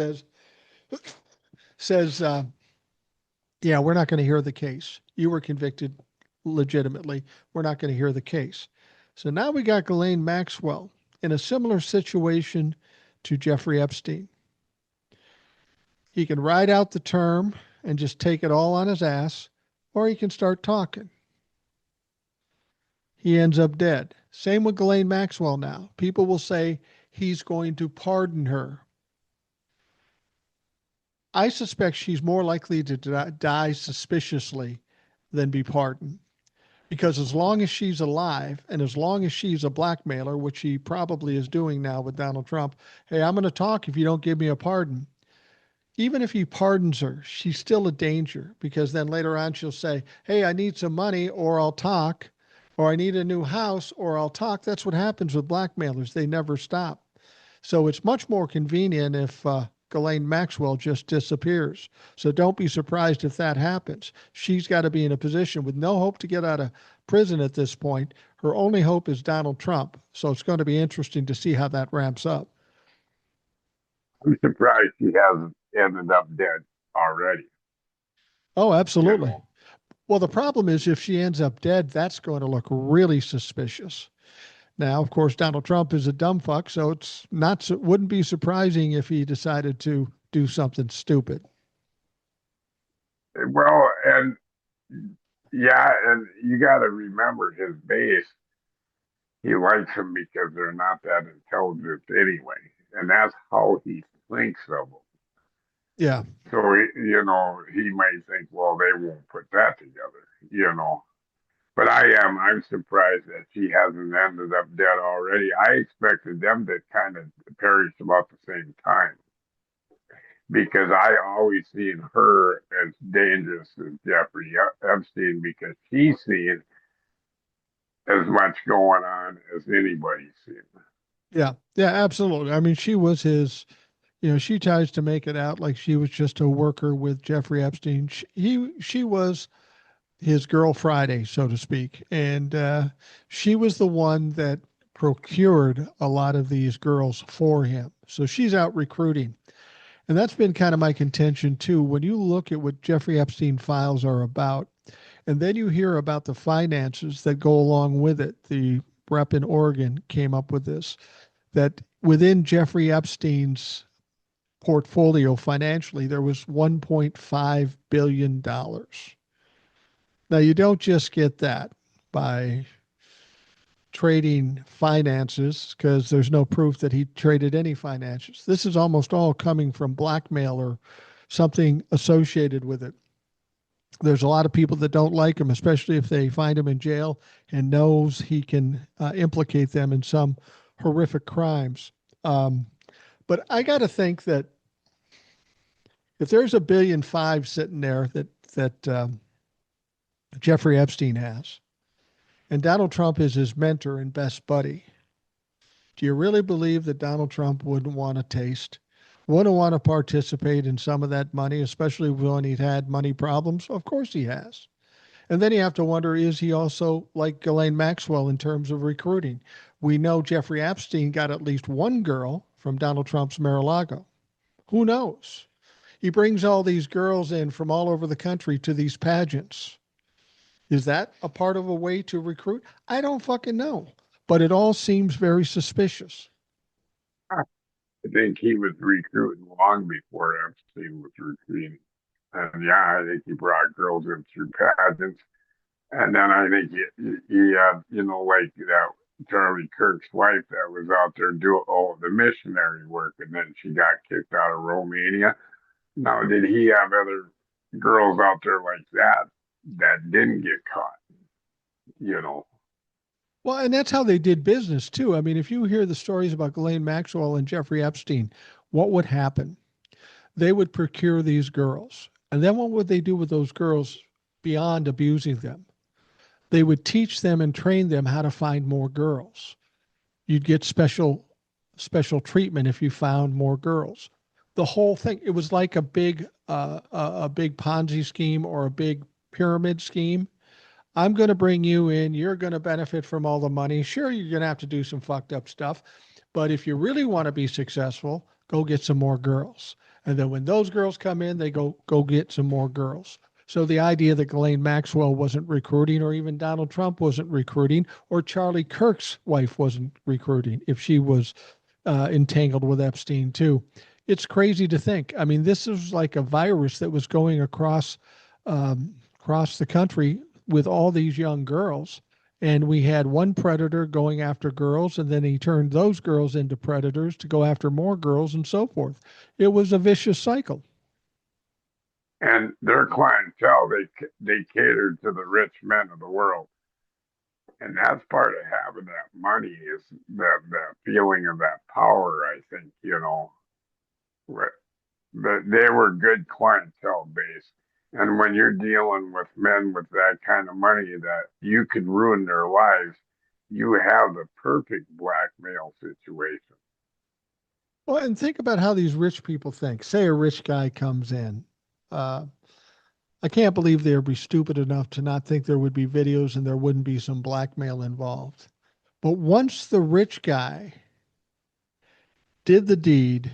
says, yeah, we're not going to hear the case. You were convicted legitimately. We're not going to hear the case. So now we got Ghislaine Maxwell in a similar situation to Jeffrey Epstein. He can ride out the term and just take it all on his ass, or he can start talking. He ends up dead. Same with Ghislaine Maxwell now. People will say he's going to pardon her. I suspect she's more likely to die suspiciously than be pardoned. Because as long as she's alive and as long as she's a blackmailer, which she probably is doing now with Donald Trump, hey, I'm going to talk if you don't give me a pardon. Even if he pardons her, she's still a danger because then later on she'll say, hey, I need some money or I'll talk, or I need a new house or I'll talk. That's what happens with blackmailers. They never stop. So it's much more convenient if Ghislaine Maxwell just disappears. So don't be surprised if that happens. She's got to be in a position with no hope to get out of prison at this point. Her only hope is Donald Trump. So it's going to be interesting to see how that ramps up. I'm surprised she hasn't ended up dead already. Oh, You absolutely. know, Well, the problem is if she ends up dead, that's going to look really suspicious. Now, of course, Donald Trump is a dumb fuck, so it's not wouldn't be surprising if he decided to do something stupid. well, and yeah, and you got to remember his base. He likes them because they're not that intelligent anyway, and that's how he thinks of them. Yeah, So he might think, well, they won't put that together, you know. But I'm surprised that she hasn't ended up dead already. I expected them to kind of perish about the same time because I always seen her as dangerous as Jeffrey Epstein because she's seen as much going on as anybody's seen. yeah, yeah, absolutely. I mean, she was his. She tries to make it out like she was just a worker with Jeffrey Epstein. She was his girl Friday, so to speak, and she was the one that procured a lot of these girls for him. So she's out recruiting. And that's been kind of my contention too. When you look at what Jeffrey Epstein files are about, and then you hear about the finances that go along with it, the rep in Oregon came up with this, that within Jeffrey Epstein's portfolio financially, there was $1.5 billion. Now, you don't just get that by trading finances because there's no proof that he traded any finances. This is almost all coming from blackmail or something associated with it. There's a lot of people that don't like him, especially if they find him in jail and knows he can implicate them in some horrific crimes. But I got to think that if there's $1.5 billion sitting there that Jeffrey Epstein has, and Donald Trump is his mentor and best buddy, do you really believe that Donald Trump wouldn't want to taste, wouldn't want to participate in some of that money, especially when he'd had money problems? Of course he has. And then you have to wonder, is he also like Ghislaine Maxwell in terms of recruiting? We know Jeffrey Epstein got at least one girl from Donald Trump's Mar-a-Lago. Who knows? He brings all these girls in from all over the country to these pageants. Is that a part of a way to recruit? I don't fucking know. But it all seems very suspicious. I think he was recruiting long before Epstein was recruiting. And yeah, I think he brought girls in through pageants. And then I think he had, like that Charlie Kirk's wife that was out there doing all the missionary work, and then she got kicked out of Romania. Now, did he have other girls out there like that that didn't get caught? You know, Well, and that's how they did business too. I mean, if you hear the stories about Ghislaine Maxwell and Jeffrey Epstein, what would happen? They would procure these girls. And then what would they do with those girls beyond abusing them? They would teach them and train them how to find more girls. You'd get special treatment if you found more girls. The whole thing, it was like a big Ponzi scheme or a big pyramid scheme. I'm going to bring you in. You're going to benefit from all the money. Sure, you're going to have to do some fucked up stuff. But if you really want to be successful, go get some more girls. And then when those girls come in, they go get some more girls. So the idea that Ghislaine Maxwell wasn't recruiting, or even Donald Trump wasn't recruiting, or Charlie Kirk's wife wasn't recruiting, if she was entangled with Epstein too, it's crazy to think. I mean, this is like a virus that was going across the country with all these young girls. And we had one predator going after girls, and then he turned those girls into predators to go after more girls and so forth. It was a vicious cycle. and their clientele, they catered to the rich men of the world, and that's part of having that money is that feeling of that power. I think but they were good clientele base. And when you're dealing with men with that kind of money that you could ruin their lives, you have the perfect blackmail situation. Well, and think about how these rich people think. Say a rich guy comes in. Uh, I can't believe they would be stupid enough to not think there would be videos and there wouldn't be some blackmail involved. But once the rich guy did the deed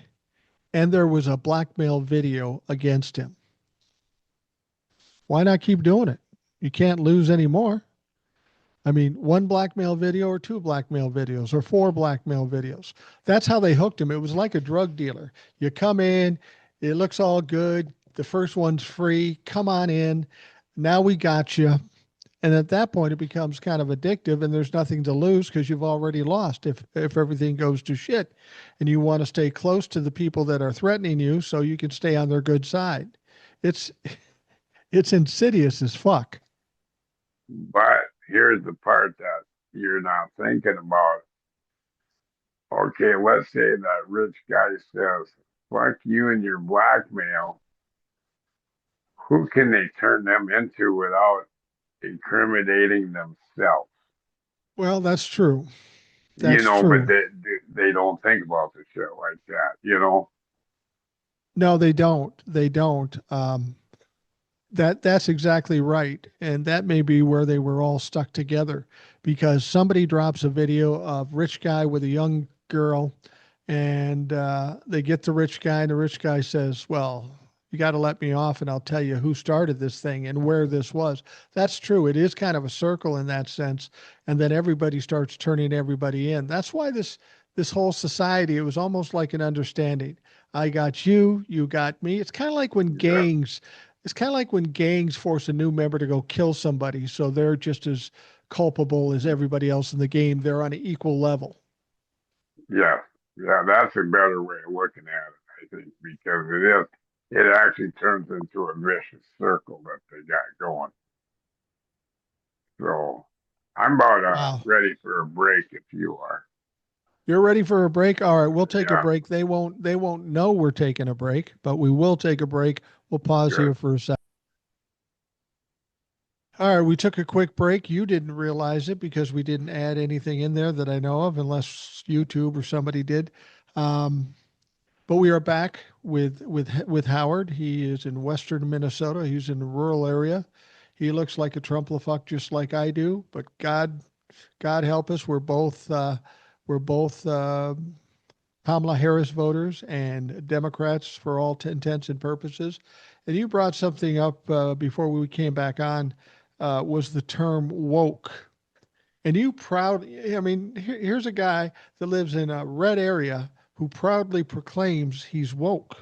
and there was a blackmail video against him, why not keep doing it? You can't lose any more. I mean, one blackmail video or two blackmail videos or four blackmail videos. That's how they hooked him. It was like a drug dealer. You come in, it looks all good. The first one's free. Come on in. Now we got you. And at that point, it becomes kind of addictive, and there's nothing to lose because you've already lost if everything goes to shit. And you want to stay close to the people that are threatening you so you can stay on their good side. It's it's insidious as fuck. But here's the part that you're not thinking about. Okay, let's say that rich guy says, fuck you and your blackmail. Who can they turn them into without incriminating themselves? Well, that's true. That's But true. they don't think about the shit like that. No, they don't. They don't. That's exactly right, and that may be where they were all stuck together because somebody drops a video of rich guy with a young girl, and they get the rich guy, and the rich guy says, "Well, you got to let me off, and I'll tell you who started this thing and where this was." That's true. It is kind of a circle in that sense, and then everybody starts turning everybody in. That's why this whole society, it was almost like an understanding. I got you, you got me. Yeah, It's kind of like when gangs force a new member to go kill somebody, so they're just as culpable as everybody else in the game. They're on an equal level. yeah, yeah. That's a better way of looking at it, I think, because it actually turns into a vicious circle that they got going. So I'm about Wow. ready for a break if you are. You're ready for a break? All right, we'll take a Yeah, break. They won't know we're taking a break, but we will take a break. We'll pause good. here for a second. All right, we took a quick break. You didn't realize it because we didn't add anything in there that I know of, unless YouTube or somebody did. Um, but we are back with Howard. He is in western Minnesota. He's in a rural area. He looks like a Trumplafuck just like I do, but God help us. We're both Kamala Harris voters and Democrats for all intents and purposes. And you brought something up before we came back on, was the term woke. And I mean, here's a guy that lives in a red area who proudly proclaims he's woke.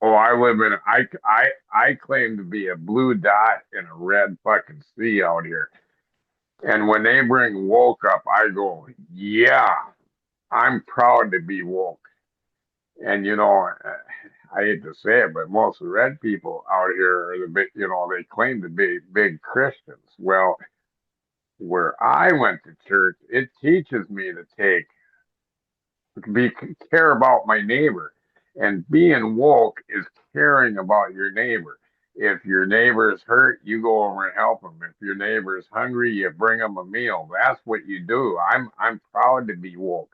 Oh, I live in I claim to be a blue dot in a red fucking sea out here. And when they bring woke up, I go, yeah, I'm proud to be woke. And I hate to say it, but most of the red people out here are the big, they claim to be big Christians. Well, where I went to church, it teaches me to be care about my neighbor, and being woke is caring about your neighbor. If your neighbor is hurt, you go over and help him. If your neighbor is hungry, you bring him a meal. That's what you do. I'm proud to be woke,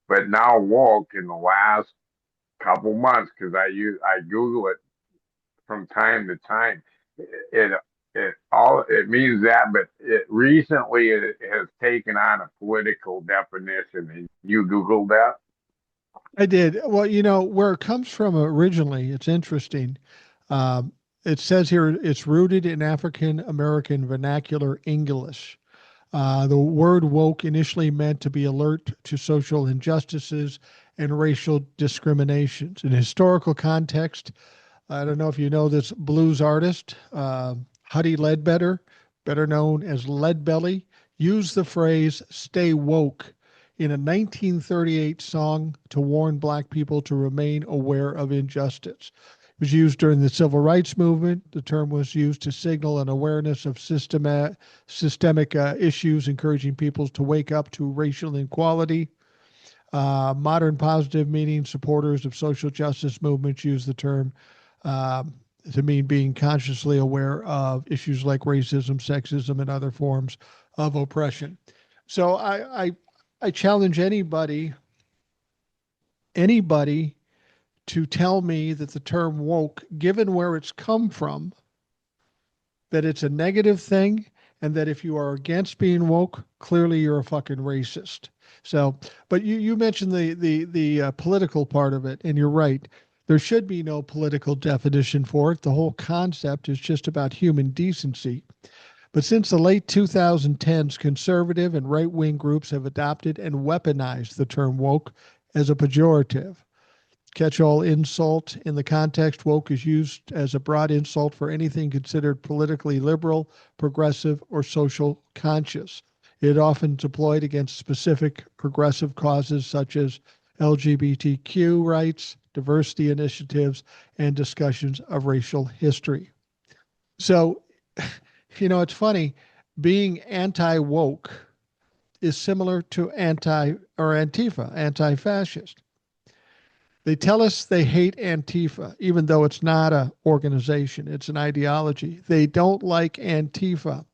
but now woke in the last couple months because I Google it from time to time. It it means that, but it has taken on a political definition. And you Googled that? I did. Well, where it comes from originally, it's interesting. Um, it says here it's rooted in African American vernacular English. The word woke initially meant to be alert to social injustices and racial discriminations. In historical context, I don't know if you know this blues artist, Huddie Ledbetter, better known as Leadbelly, used the phrase stay woke in a 1938 song to warn black people to remain aware of injustice. It was used during the civil rights movement. The term was used to signal an awareness of systemic issues, encouraging people to wake up to racial inequality. Modern positive meaning supporters of social justice movements use the term um, to mean being consciously aware of issues like racism, sexism, and other forms of oppression. So I challenge anybody to tell me that the term woke, given where it's come from, that it's a negative thing, and that if you are against being woke, clearly you're a fucking racist. So, but you mentioned the political part of it, and you're right. There should be no political definition for it. The whole concept is just about human decency. But since the late 2010s, conservative and right wing groups have adopted and weaponized the term woke as a pejorative. Catch all insult in the context, woke is used as a broad insult for anything considered politically liberal, progressive, or social conscious. It often deployed against specific progressive causes such as LGBTQ rights, diversity initiatives, and discussions of racial history. So, it's funny, being anti woke is similar to anti or Antifa, anti fascist. They tell us they hate Antifa, even though it's not an organization, it's an ideology. They don't like Antifa,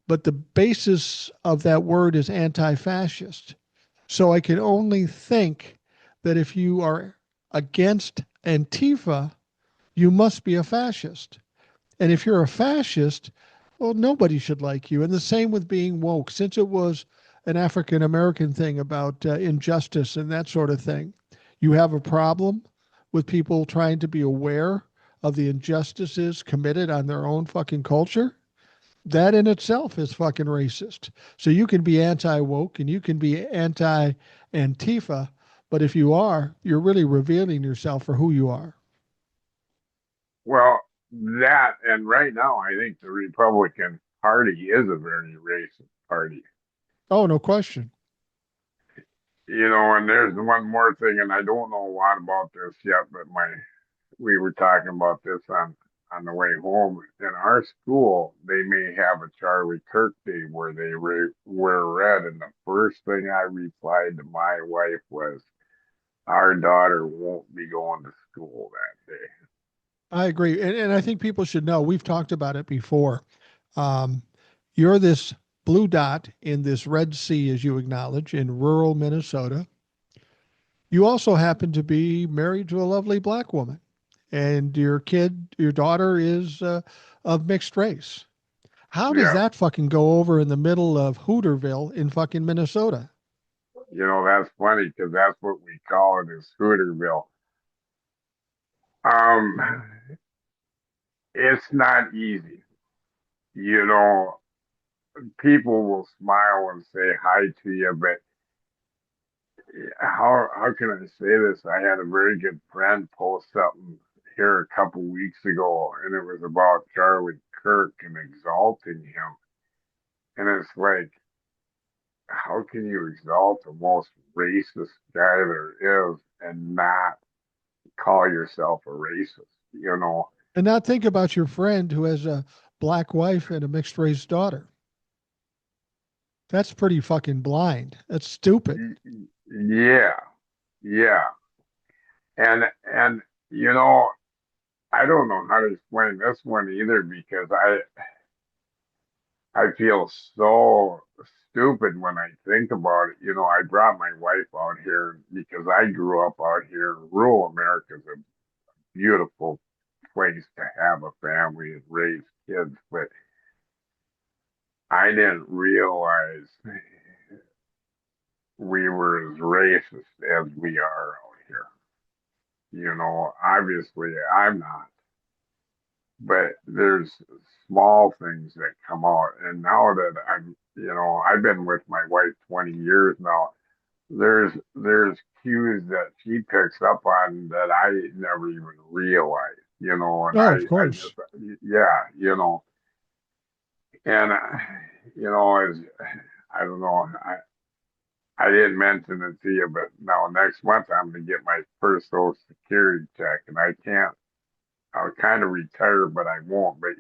but the basis of that word is anti fascist. So I can only think that if you are against Antifa, you must be a fascist. And if you're a fascist, well, nobody should like you. And the same with being woke, since it was an African American thing about injustice and that sort of thing. You have a problem with people trying to be aware of the injustices committed on their own fucking culture. That in itself is fucking racist. So you can be anti woke and you can be anti Antifa, but if you are, you're really revealing yourself for who you are. Well, that, and right now, I think the Republican Party is a very racist party. Oh, no question. And there's one more thing, and I don't know a lot about this yet, but we were talking about this on the way home. In our school, they may have a Charlie Kirk Day where they wear red, and the first thing I replied to my wife was, "Our daughter won't be going to school that day." I agree. And I think people should know we've talked about it before. Um, you're this blue dot in this Red Sea, as you acknowledge, in rural Minnesota. You also happen to be married to a lovely black woman, and your daughter is of mixed race. How does Yeah, that fucking go over in the middle of Hooterville in fucking Minnesota? that's funny because that's what we call it is Hooterville. Um, it's not easy. You know, People will smile and say hi to you, but how can I say this? I had a very good friend post something. here a couple weeks ago, and it was about Charlie Kirk and exalting him. And it's like, how can you exalt the most racist guy there is and not call yourself a racist? You know, And now think about your friend who has a black wife and a mixed race daughter. That's pretty fucking blind. That's stupid. yeah, yeah, and you know, I don't know how to explain this one either because I feel so stupid when I think about it. You know, I brought my wife out here because I grew up out here. Rural America is a beautiful place to have a family and raise kids, but I didn't realize we were as racist as we are out here. You know, obviously I'm not, but there's small things that come out. And now that I've been with my wife 20 years now, there's cues that she picks up on that I never even realized, and Oh, of I course. just, yeah, and, as I don't know, I didn't mention it to you, but now next month I'm going to get my first Social Security check, and I'll kind of retire, but I won't. But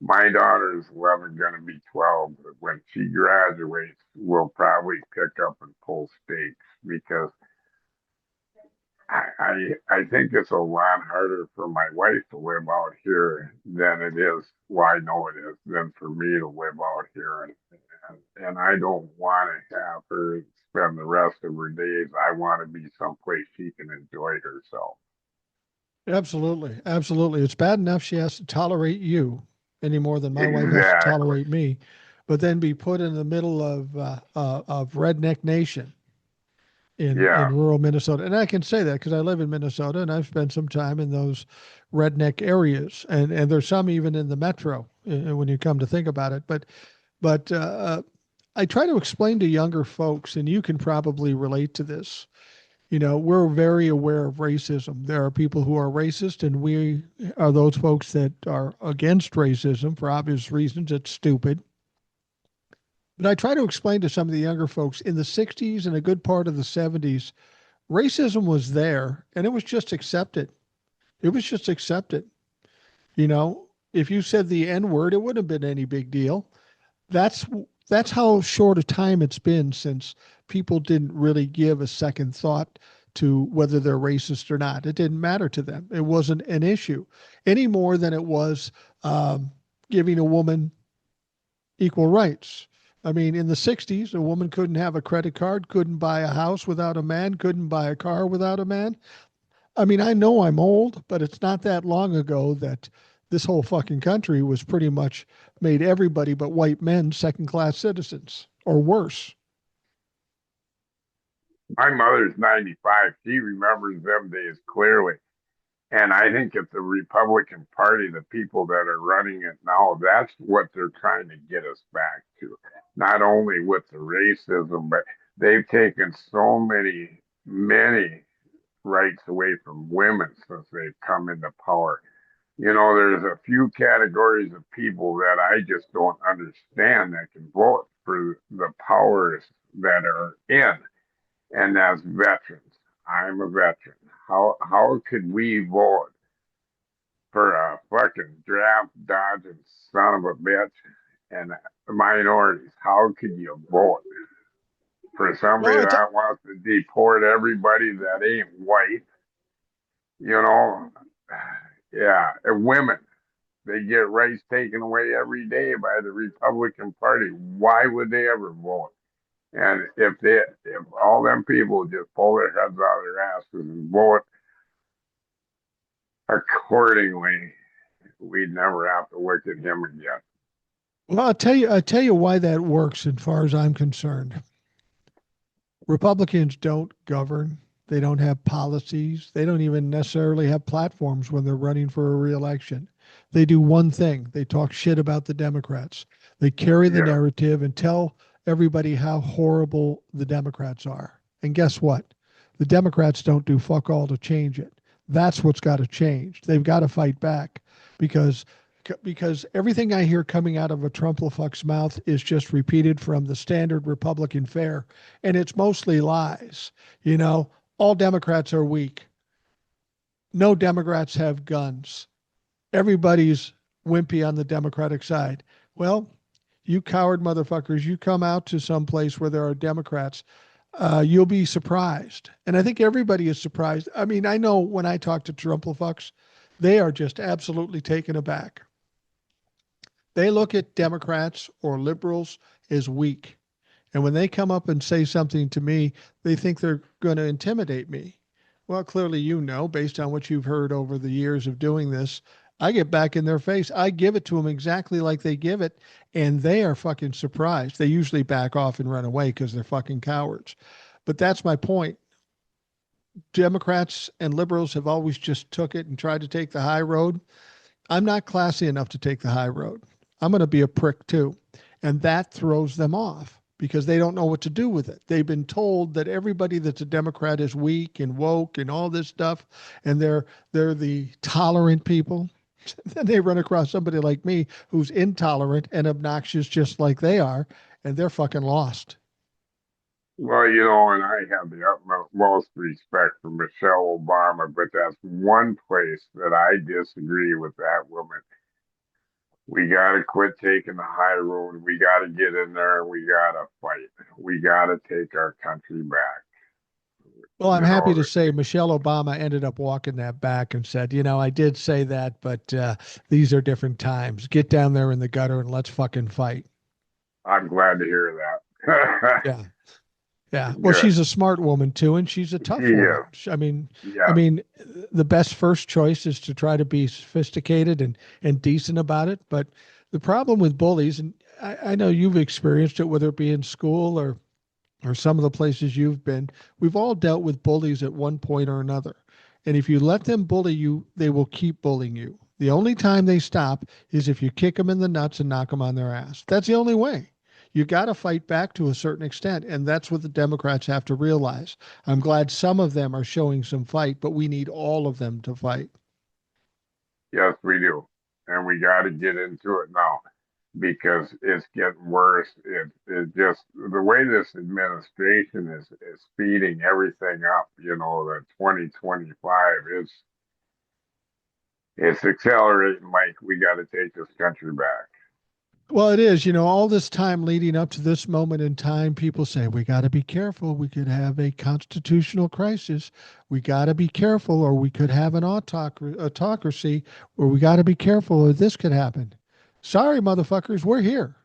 my daughter's 11, going to be 12. But when she graduates, we'll probably pick up and pull stakes because I think it's a lot harder for my wife to live out here than it is. Well, I know it is than for me to live out here, and I don't want to have her spend the rest of her days. I want to be someplace she can enjoy herself. Absolutely. Absolutely. It's bad enough she has to tolerate you any more than my wife has to Exactly. tolerate me, but then be put in the middle of redneck nation in Yeah. rural Minnesota. And I can say that because I live in Minnesota and I've spent some time in those redneck areas, and there's some even in the metro when you come to think about it. But I try to explain to younger folks, and you can probably relate to this. We're very aware of racism. There are people who are racist, and we are those folks that are against racism for obvious reasons. It's stupid. But I try to explain to some of the younger folks in the 60s and a good part of the 70s, racism was there and it was just accepted. It was just accepted. If you said the N word, it wouldn't have been any big deal. That's that's how short a time it's been since people didn't really give a second thought to whether they're racist or not. It didn't matter to them. It wasn't an issue any more than it was um, giving a woman equal rights. I mean, in the 60s, a woman couldn't have a credit card, couldn't buy a house without a man, couldn't buy a car without a man. I mean, I know I'm old, but it's not that long ago that this whole fucking country was pretty much made everybody but white men second class citizens or worse. My mother's 95. She remembers them days clearly. And I think if the Republican Party, the people that are running it now, that's what they're trying to get us back to. Not only with the racism, but they've taken so many rights away from women since they've come into power. There's a few categories of people that I just don't understand that can vote for the powers that are in, and that's veterans. I'm a veteran. How could we vote for a fucking draft dodging son of a bitch and minorities? How could you vote for somebody Well, that wants to deport everybody that ain't white? You know, yeah, and women. They get rights taken away every day by the Republican Party. Why would they ever vote? And if all them people just pull their heads out of their asses and vote accordingly, we'd never have to look at him again. I'll tell you why that works as far as I'm concerned. Republicans don't govern. They don't have policies. They don't even necessarily have platforms when they're running for a reelection. They do one thing. They talk shit about the Democrats. They carry the Yeah, narrative and tell everybody how horrible the Democrats are. And guess what? The Democrats don't do fuck all to change it. That's what's got to change. They've got to fight back because because everything I hear coming out of a Trumplefuck's mouth is just repeated from the standard Republican fare, and it's mostly lies. You know, all Democrats are weak. No Democrats have guns. Everybody's wimpy on the Democratic side. Well, you coward motherfuckers, you come out to some place where there are Democrats, you'll be surprised. And I think everybody is surprised. I mean, I know when I talk to Trumplefucks, they are just absolutely taken aback. They look at Democrats or liberals as weak. And when they come up and say something to me, they think they're going to intimidate me. Well, clearly, you know, based on what you've heard over the years of doing this, I get back in their face. I give it to them exactly like they give it, and they are fucking surprised. They usually back off and run away because they're fucking cowards. But that's my point. Democrats and liberals have always just took it and tried to take the high road. I'm not classy enough to take the high road. I'm going to be a prick too. And that throws them off because they don't know what to do with it. They've been told that everybody that's a Democrat is weak and woke and all this stuff, and they're the tolerant people. Then they run across somebody like me who's intolerant and obnoxious just like they are, and they're fucking lost. Well, and I have the utmost respect for Michelle Obama, but that's one place that I disagree with that woman. We got to quit taking the high road. We got to get in there and we got to fight. We got to take our country back. Well, I'm You happy know, to say Michelle Obama ended up walking that back and said, I did say that, but these are different times. Get down there in the gutter and let's fucking fight. I'm glad to hear that. Yeah. Yeah. Well, Good. she's a smart woman too, and she's a She tough woman. is. I mean, I Yes. mean, the best first choice is to try to be sophisticated and decent about it. But the problem with bullies, and I know you've experienced it, whether it be in school or some of the places you've been, we've all dealt with bullies at one point or another. And if you let them bully you, they will keep bullying you. The only time they stop is if you kick them in the nuts and knock them on their ass. That's the only way. You got to fight back to a certain extent. And that's what the Democrats have to realize. I'm glad some of them are showing some fight, but we need all of them to fight. Yes, we do. And we got to get into it now because it's getting worse. It just, the way this administration is speeding everything up, the 2025 it's accelerating like we got to take this country back. Well, it is. All this time leading up to this moment in time, people say, we got to be careful. We could have a constitutional crisis. We got to be careful, or we could have an autocracy, or we got to be careful, or this could happen. Sorry, motherfuckers, we're here.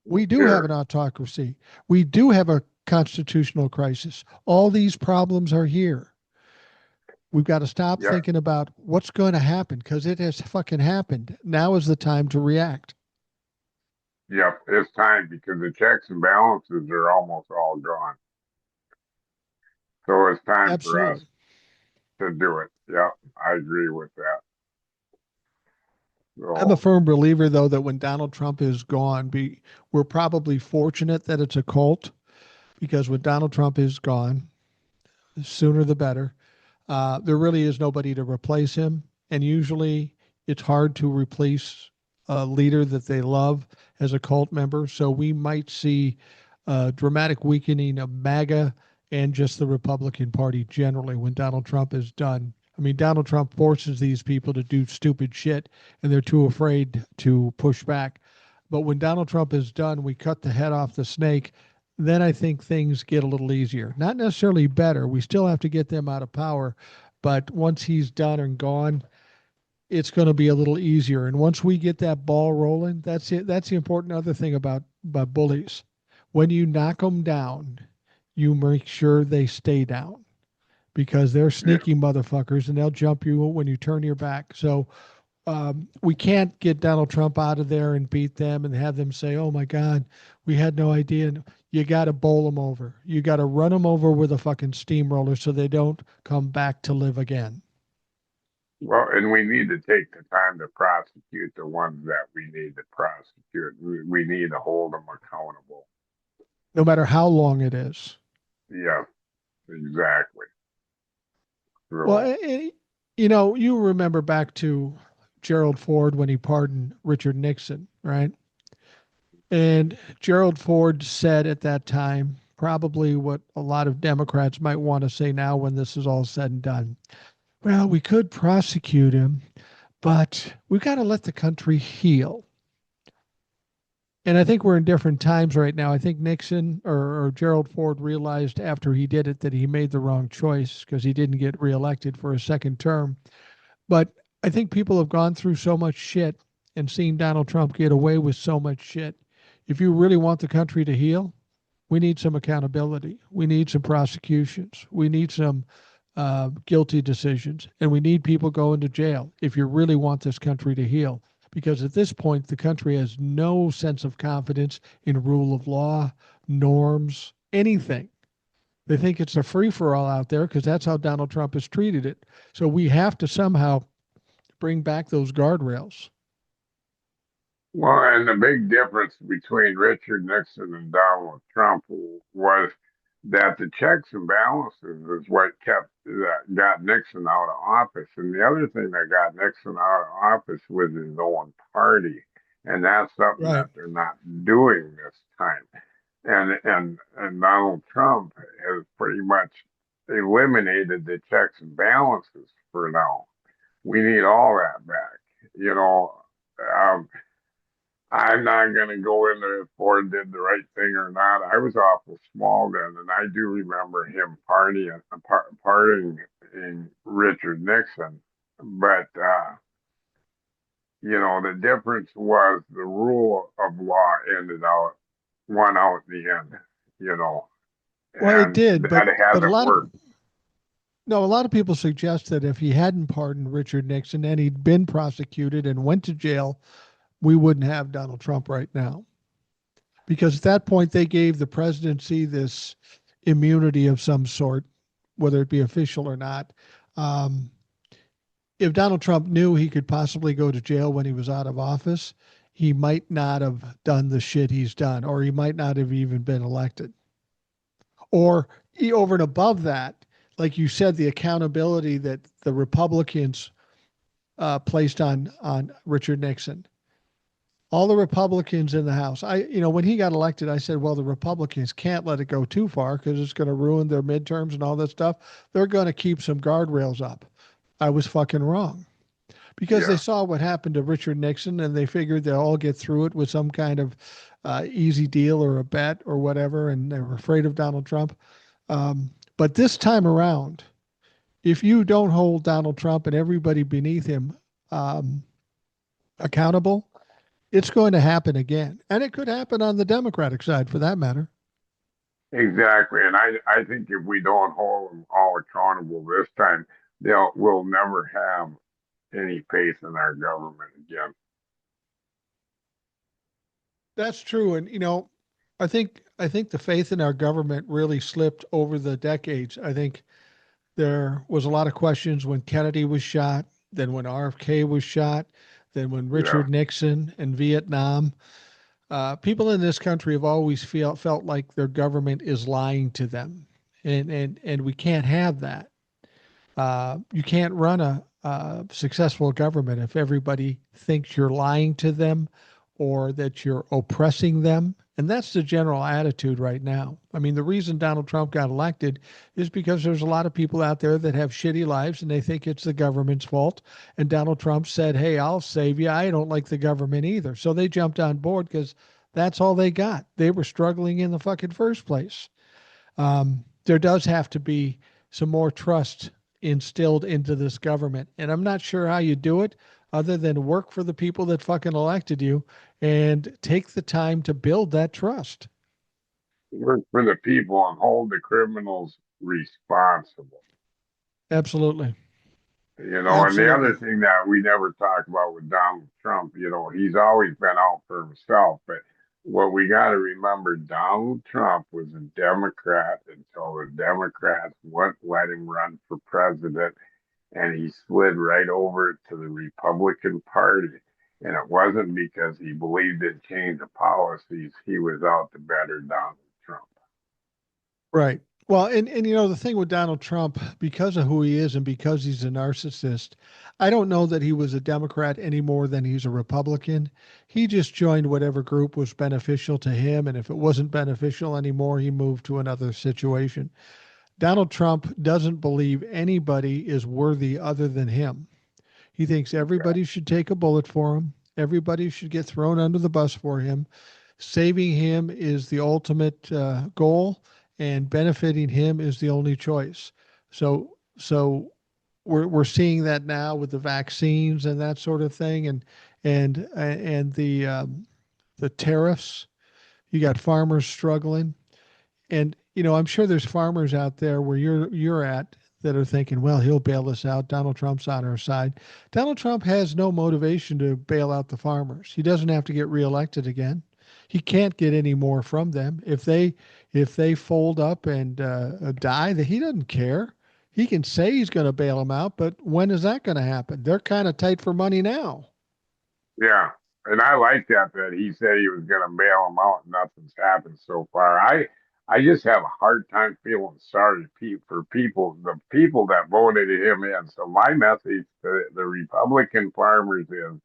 We do have Here, an autocracy. We do have a constitutional crisis. All these problems are here. We've got to stop yeah, thinking about what's going to happen because it has fucking happened. Now is the time to react. yep, it's time because the checks and balances are almost all gone. So it's time for us Absolutely. to do it. Yeah, I agree with that. I'm a So, firm believer, though, that when Donald Trump is gone, we're probably fortunate that it's a cult because when Donald Trump is gone, the sooner the better. There really is nobody to replace him. And usually it's hard to replace a leader that they love as a cult member. So we might see a dramatic weakening of MAGA and just the Republican Party generally when Donald Trump is done. I mean, Donald Trump forces these people to do stupid shit and they're too afraid to push back. But when Donald Trump is done, we cut the head off the snake. Then I think things get a little easier. Not necessarily better. We still have to get them out of power. But once he's done and gone, it's going to be a little easier. And once we get that ball rolling, that's it. That's the important other thing about bullies. When you knock them down, you make sure they stay down because they're yeah, sneaky motherfuckers and they'll jump you when you turn your back. So we can't get Donald Trump out of there and beat them and have them say, "Oh my God, we had no idea." You got to bowl them over. You got to run them over with a fucking steamroller so they don't come back to live again. well, and we need to take the time to prosecute the ones that we need to prosecute. We need to hold them accountable. No matter how long it is. Yeah, exactly. Well, So, You remember back to Gerald Ford when he pardoned Richard Nixon, right? And Gerald Ford said at that time, probably what a lot of Democrats might want to say now when this is all said and done. Well, we could prosecute him, but we got to let the country heal. And I think we're in different times right now. I think Nixon or Gerald Ford realized after he did it that he made the wrong choice because he didn't get reelected for a second term. But I think people have gone through so much shit and seen Donald Trump get away with so much shit. If you really want the country to heal, we need some accountability. We need some prosecutions. We need some guilty decisions. And we need people going to jail if you really want this country to heal. Because at this point, the country has no sense of confidence in rule of law, norms, anything. They think it's a free for all out there because that's how Donald Trump has treated it. So we have to somehow bring back those guardrails. Well, and the big difference between Richard Nixon and Donald Trump was that the checks and balances is what kept that got Nixon out of office, and the other thing that got Nixon out of office was his own party, and that's something Right. that they're not doing this time. And Donald Trump has pretty much eliminated the checks and balances for now. We need all that back. You know, um, I'm not going to go into if Ford did the right thing or not. I was awful small then, and I do remember him partying in Richard Nixon. But the difference was the rule of law won out in the end. You know, Well, it and did, that but a hasn't lot of worked. no, a lot of people suggest that if he hadn't pardoned Richard Nixon and he'd been prosecuted and went to jail, we wouldn't have Donald Trump right now. Because at that point, they gave the presidency this immunity of some sort, whether it be official or not. Um, if Donald Trump knew he could possibly go to jail when he was out of office, he might not have done the shit he's done, or he might not have even been elected. Or over and above that, like you said, the accountability that the Republicans placed on Richard Nixon. All the Republicans in the House. When he got elected, I said, well, the Republicans can't let it go too far because it's going to ruin their midterms and all that stuff. They're going to keep some guardrails up. I was fucking wrong because they Yeah. saw what happened to Richard Nixon and they figured they'll all get through it with some kind of easy deal or a bet or whatever. And they were afraid of Donald Trump. But this time around, if you don't hold Donald Trump and everybody beneath him um, accountable, it's going to happen again. And it could happen on the Democratic side for that matter. Exactly. And I think if we don't hold them all accountable this time, we'll never have any faith in our government again. That's true. And I think the faith in our government really slipped over the decades. I think there was a lot of questions when Kennedy was shot, then when RFK was shot, then when Yeah, Richard Nixon and Vietnam. People in this country have always felt like their government is lying to them, and we can't have that. You can't run a successful government if everybody thinks you're lying to them or that you're oppressing them. And that's the general attitude right now. I mean, the reason Donald Trump got elected is because there's a lot of people out there that have shitty lives and they think it's the government's fault. And Donald Trump said, hey, I'll save you. I don't like the government either. So they jumped on board because that's all they got. They were struggling in the fucking first place. There does have to be some more trust instilled into this government. And I'm not sure how you do it other than work for the people that fucking elected you and take the time to build that trust. work for the people and hold the criminals responsible. Absolutely. And the other Absolutely. thing that we never talk about with Donald Trump, he's always been out for himself. But what we got to remember, Donald Trump was a Democrat until the Democrats wouldn't let him run for president, and he slid right over to the Republican Party. And it wasn't because he believed in change of policies. He was out to better Donald Trump. Right. Well, and the thing with Donald Trump, because of who he is and because he's a narcissist, I don't know that he was a Democrat any more than he's a Republican. He just joined whatever group was beneficial to him, and if it wasn't beneficial anymore, he moved to another situation. Donald Trump doesn't believe anybody is worthy other than him. He thinks Okay. everybody should take a bullet for him. Everybody should get thrown under the bus for him. Saving him is the ultimate goal, and benefiting him is the only choice. So we're seeing that now with the vaccines and that sort of thing, and the tariffs. You got farmers struggling, and I'm sure there's farmers out there where you're at that are thinking, well, he'll bail us out. Donald Trump's on our side. Donald Trump has no motivation to bail out the farmers. He doesn't have to get reelected again. He can't get any more from them. If they fold up and die, that he doesn't care. He can say he's going to bail them out, but when is that going to happen? They're kind of tight for money now. Yeah. And I like that he said he was going to bail him out. Nothing's happened so far. I just have a hard time feeling sorry for people, the people that voted him in. So my message to the Republican farmers is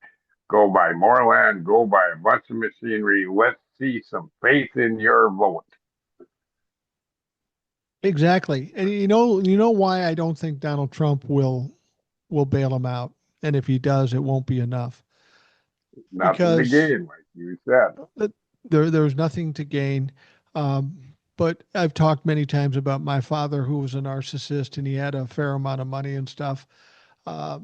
go buy more land, go buy a bunch of machinery. Let's see some faith in your vote. Exactly. And you know why I don't think Donald Trump will bail him out. And if he does, it won't be enough Nothing to because gain, like you said. there's nothing to gain. Um, but I've talked many times about my father, who was a narcissist, and he had a fair amount of money and stuff. Uh,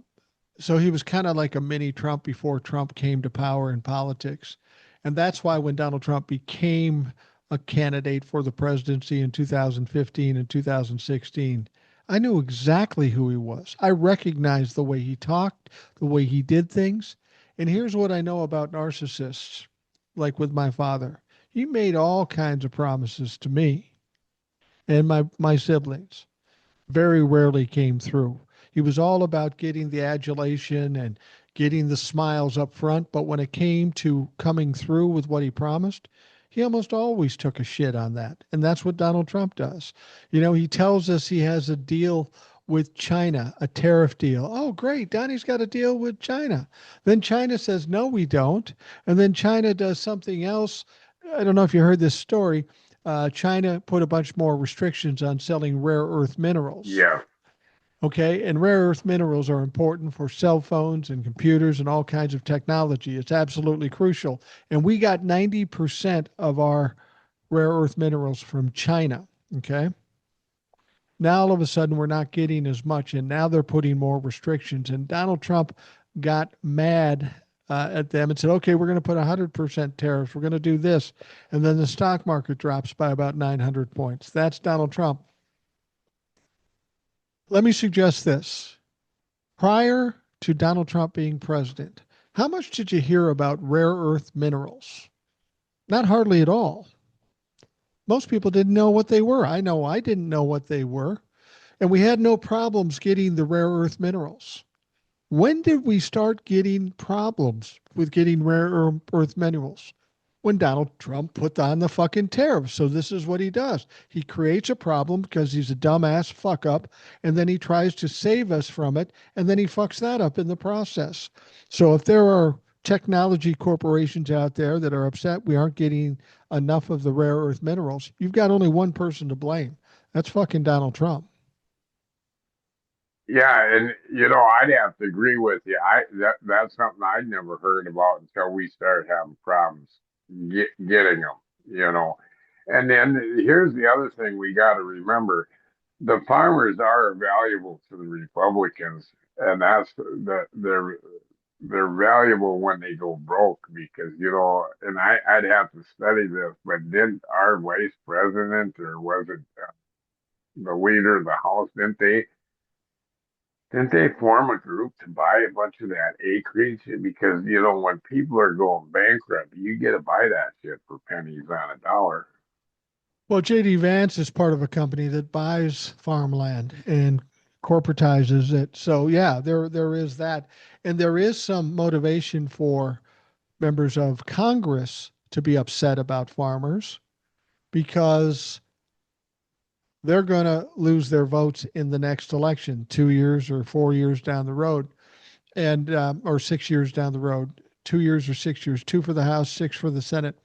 so he was kind of like a mini Trump before Trump came to power in politics. And that's why when Donald Trump became a candidate for the presidency in 2015 and 2016, I knew exactly who he was. I recognized the way he talked, the way he did things. And here's what I know about narcissists, like with my father. He made all kinds of promises to me and my siblings, very rarely came through. He was all about getting the adulation and getting the smiles up front, but when it came to coming through with what he promised, he almost always took a shit on that. And that's what Donald Trump does. He tells us he has a deal with China, a tariff deal. Oh, great. Donnie's got a deal with China. Then China says, no, we don't. And then China does something else. I don't know if you heard this story. China put a bunch more restrictions on selling rare earth minerals. Yeah. Okay. And rare earth minerals are important for cell phones and computers and all kinds of technology. It's absolutely crucial. And we got 90% of our rare earth minerals from China. Okay. Now all of a sudden we're not getting as much, and now they're putting more restrictions. And Donald Trump got mad at them and said, "Okay, we're going to put 100% tariffs. We're going to do this," and then the stock market drops by about 900 points. That's Donald Trump. Let me suggest this: prior to Donald Trump being president, how much did you hear about rare earth minerals? Not hardly at all. Most people didn't know what they were. I know I didn't know what they were. And we had no problems getting the rare earth minerals. When did we start getting problems with getting rare earth minerals? When Donald Trump put on the fucking tariffs. So this is what he does. He creates a problem because he's a dumbass fuck up, and then he tries to save us from it, and then he fucks that up in the process. So if there are technology corporations out there that are upset we aren't getting enough of the rare earth minerals, you've got only one person to blame. That's fucking Donald Trump. Yeah, and I'd have to agree with you. That's something I'd never heard about until we started having problems getting them. You know, and then here's the other thing we got to remember: the farmers are valuable to the Republicans, and they're valuable when they go broke because And I'd have to study this, but didn't our vice president or was it the leader of the House? Didn't they form a group to buy a bunch of that acreage? Because, when people are going bankrupt, you get to buy that shit for pennies on a dollar. Well, JD Vance is part of a company that buys farmland and corporatizes it. So yeah, there is that, and there is some motivation for members of Congress to be upset about farmers because they're going to lose their votes in the next election, 2 years or 4 years down the road, and or 6 years down the road, 2 years or 6 years, two for the House, six for the Senate.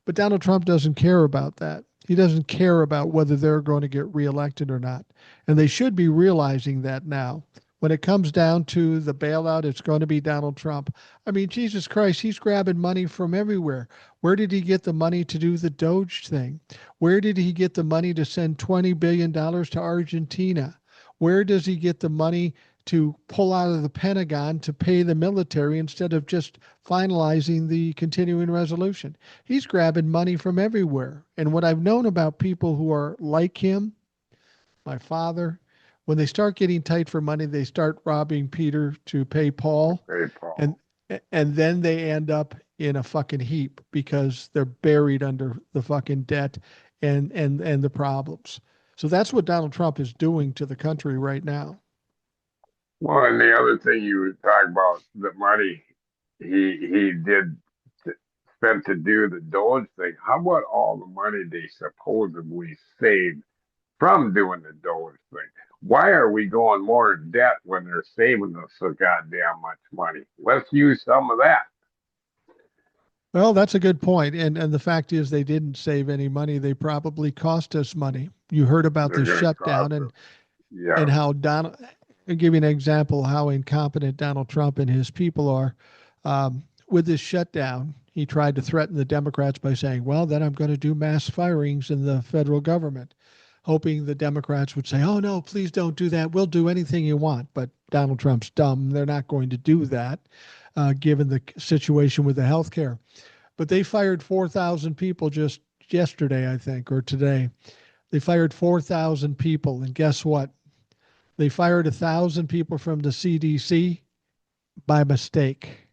But Donald Trump doesn't care about that. He doesn't care about whether they're going to get reelected or not. And they should be realizing that now. When it comes down to the bailout, it's going to be Donald Trump. I mean, Jesus Christ, he's grabbing money from everywhere. Where did he get the money to do the Doge thing? Where did he get the money to send $20 billion to Argentina? Where does he get the money to pull out of the Pentagon to pay the military instead of just finalizing the continuing resolution? He's grabbing money from everywhere. And what I've known about people who are like him, my father, when they start getting tight for money, they start robbing Peter to pay Paul, Hey, Paul. and then they end up in a fucking heap because they're buried under the fucking debt and the problems. So that's what Donald Trump is doing to the country right now. Well, and the other thing you would talk about the money he did to, spent to do the Doge thing. How about all the money they supposedly saved from doing the Doge thing? Why are we going more in debt when they're saving us so goddamn much money? Let's use some of that. Well, that's a good point. And the fact is they didn't save any money. They probably cost us money. You heard about They're the going to shutdown cost us. and Yeah, how Donald, I'll give you an example how incompetent Donald Trump and his people are. With this shutdown, he tried to threaten the Democrats by saying, well, then I'm going to do mass firings in the federal government, hoping the Democrats would say, oh, no, please don't do that. We'll do anything you want. But Donald Trump's dumb. They're not going to do that, given the situation with the health care. But they fired 4,000 people just yesterday, I think, or today. They fired 4,000 people. And guess what? They fired 1,000 people from the CDC by mistake.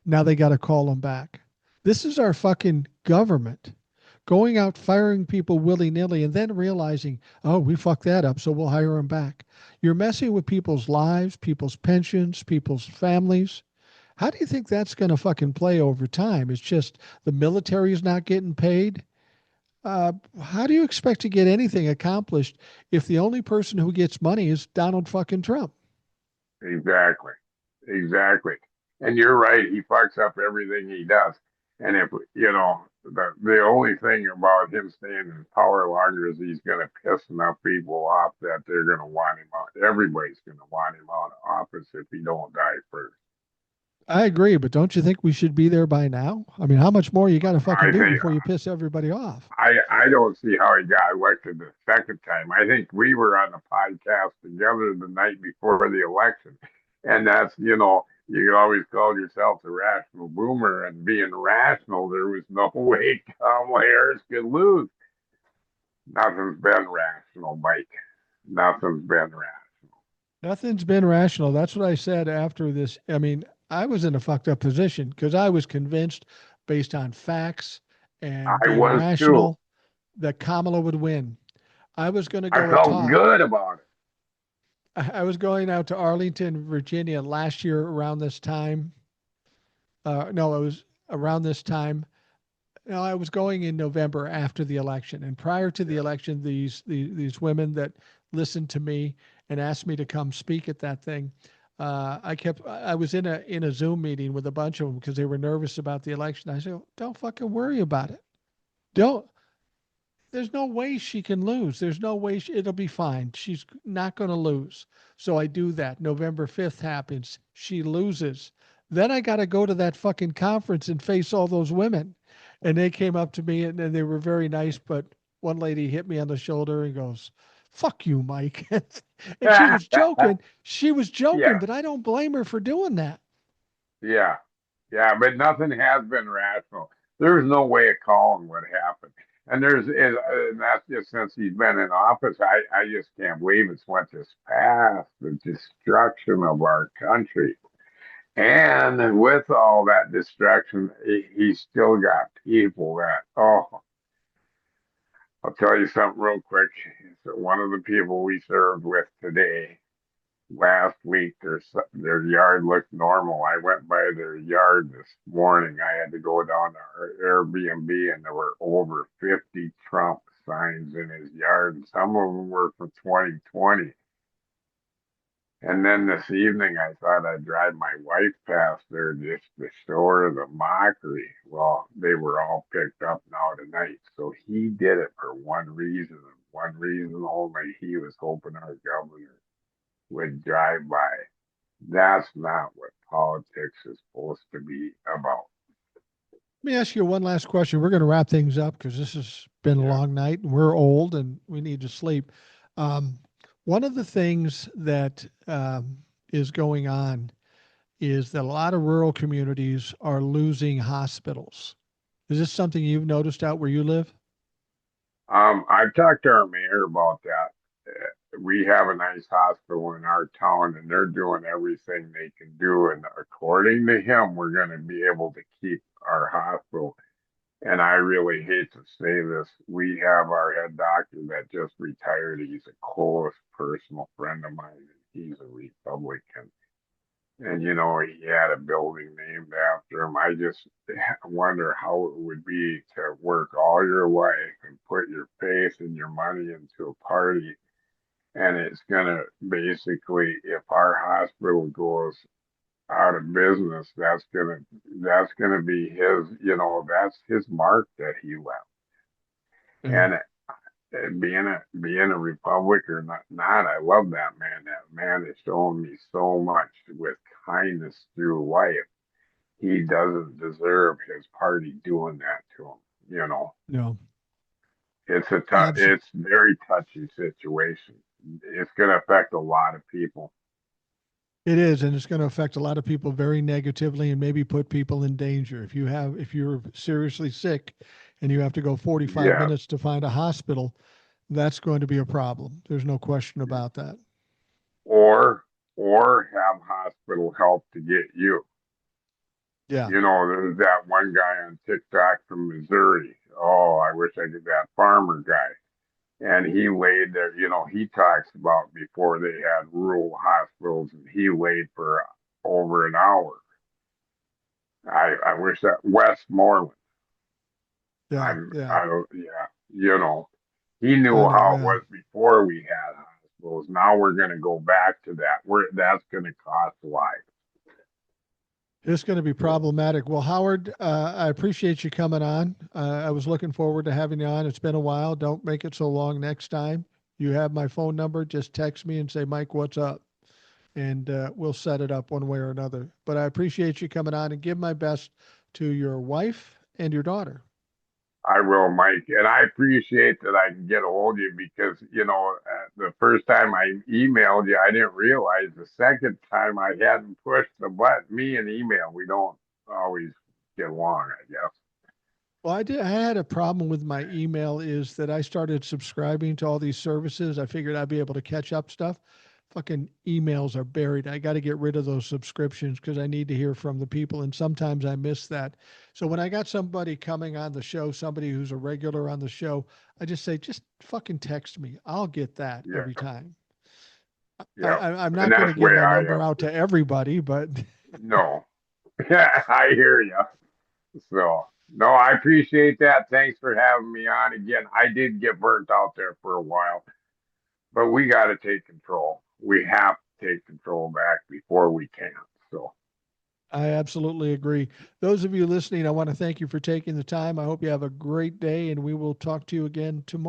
Now they got to call them back. This is our fucking government going out firing people willy nilly and then realizing, oh, we fucked that up, so we'll hire them back. You're messing with people's lives, people's pensions, people's families. How do you think that's going to fucking play over time? It's just the military is not getting paid. How do you expect to get anything accomplished if the only person who gets money is Donald fucking Trump? exactly. Exactly. And you're right. He fucks up everything he does. And if, the only thing about him staying in power longer is he's going to piss enough people off that they're going to want him out. Everybody's going to want him out of office if he don't die first. I agree, but don't you think we should be there by now? I mean, how much more you got to fucking I do think before you piss everybody off? I don't see how he got elected the second time. I think we were on the podcast together the night before the election, and that's you can always call yourself the rational boomer, and being rational, there was no way Kamala Harris could lose. Nothing's been rational, Mike. Nothing's been rational. Nothing's been rational. That's what I said after this. I mean, I was in a fucked up position because I was convinced, based on facts and I being was too. rational, that Kamala would win. I was going to I go and felt talk. good about it. I was going out to Arlington, Virginia last year around this time. No, it was around this time. No, I was going in November after the election, and prior to the Yeah, election, these women that listened to me and asked me to come speak at that thing. I was in a Zoom meeting with a bunch of them because they were nervous about the election. I said, don't fucking worry about it. Don't. There's no way she can lose. There's no way it'll be fine. She's not going to lose. So I do that. November 5th happens. She loses. Then I got to go to that fucking conference and face all those women. And they came up to me and they were very nice. But one lady hit me on the shoulder and goes, fuck you, Mike. And she was joking. She was joking, yeah, but I don't blame her for doing that. yeah, yeah. But nothing has been rational. There's no way of calling what happened. And that's just since he's been in office. I just can't believe it's went this fast, the destruction of our country. And with all that destruction, he's still got people that, oh, I'll tell you something real quick. So one of the people we served with today, last week, their yard looked normal. I went by their yard this morning. I had to go down to our Airbnb and there were over 50 Trump signs in his yard, and some of them were for 2020. And then this evening, I thought I'd drive my wife past there just to show her the mockery. Well, they were all picked up now tonight. So he did it for one reason, and one reason only. He was hoping our governor would drive by. That's not what politics is supposed to be about. Let me ask you one last question. We're going to wrap things up because this has been a Yeah. long night and we're old and we need to sleep. Um, one of the things that is going on is that a lot of rural communities are losing hospitals. Is this something you've noticed out where you live? I've talked to our mayor about that. We have a nice hospital in our town, and they're doing everything they can do. And according to him, we're going to be able to keep our hospital. And I really hate to say this. We have our head doctor that just retired. He's a close personal friend of mine, and he's a Republican. And he had a building named after him. I just wonder how it would be to work all your life and put your faith and your money into a party. And it's gonna basically, if our hospital goes out of business, that's gonna be his, that's his mark that he left. Yeah. And being a Republic or not, I love that man. That man has shown me so much with kindness through life. He doesn't deserve his party doing that to him. No, It's very touchy situation. It's going to affect a lot of people. it is, and it's going to affect a lot of people very negatively and maybe put people in danger. If you're seriously sick and you have to go 45 Yeah, minutes to find a hospital, that's going to be a problem. There's no question about that. or have hospital help to get you. Yeah. There's that one guy on TikTok from Missouri. Oh, I wish I could that farmer guy. And he laid there, he talks about before they had rural hospitals, and he laid for over an hour. I wish that Westmoreland. Yeah. Yeah. I don't, yeah, he knew I know. how it Yeah. was before we had hospitals. Now we're going to go back to that. That's going to cost lives. It's going to be problematic. Well, Howard, I appreciate you coming on. I was looking forward to having you on. It's been a while. Don't make it so long next time. You have my phone number. Just text me and say, Mike, what's up? And we'll set it up one way or another. But I appreciate you coming on and give my best to your wife and your daughter. I will, Mike, and I appreciate that I can get a hold of you because the first time I emailed you, I didn't realize the second time I hadn't pushed the button. Me and email, we don't always get along, I guess. Well, I did. I had a problem with my email is that I started subscribing to all these services. I figured I'd be able to catch up stuff. Fucking emails are buried. I got to get rid of those subscriptions because I need to hear from the people. And sometimes I miss that. So when I got somebody coming on the show, somebody who's a regular on the show, I just say, just fucking text me. I'll get that Yeah, every time. yeah, I'm and not going that's to the give way my I number am out too. to everybody, but No, yeah, I hear you. So, no, I appreciate that. Thanks for having me on again. I did get burnt out there for a while, but we got to take control. We have to take control back before we can. So, I absolutely agree. Those of you listening, I want to thank you for taking the time. I hope you have a great day and we will talk to you again tomorrow.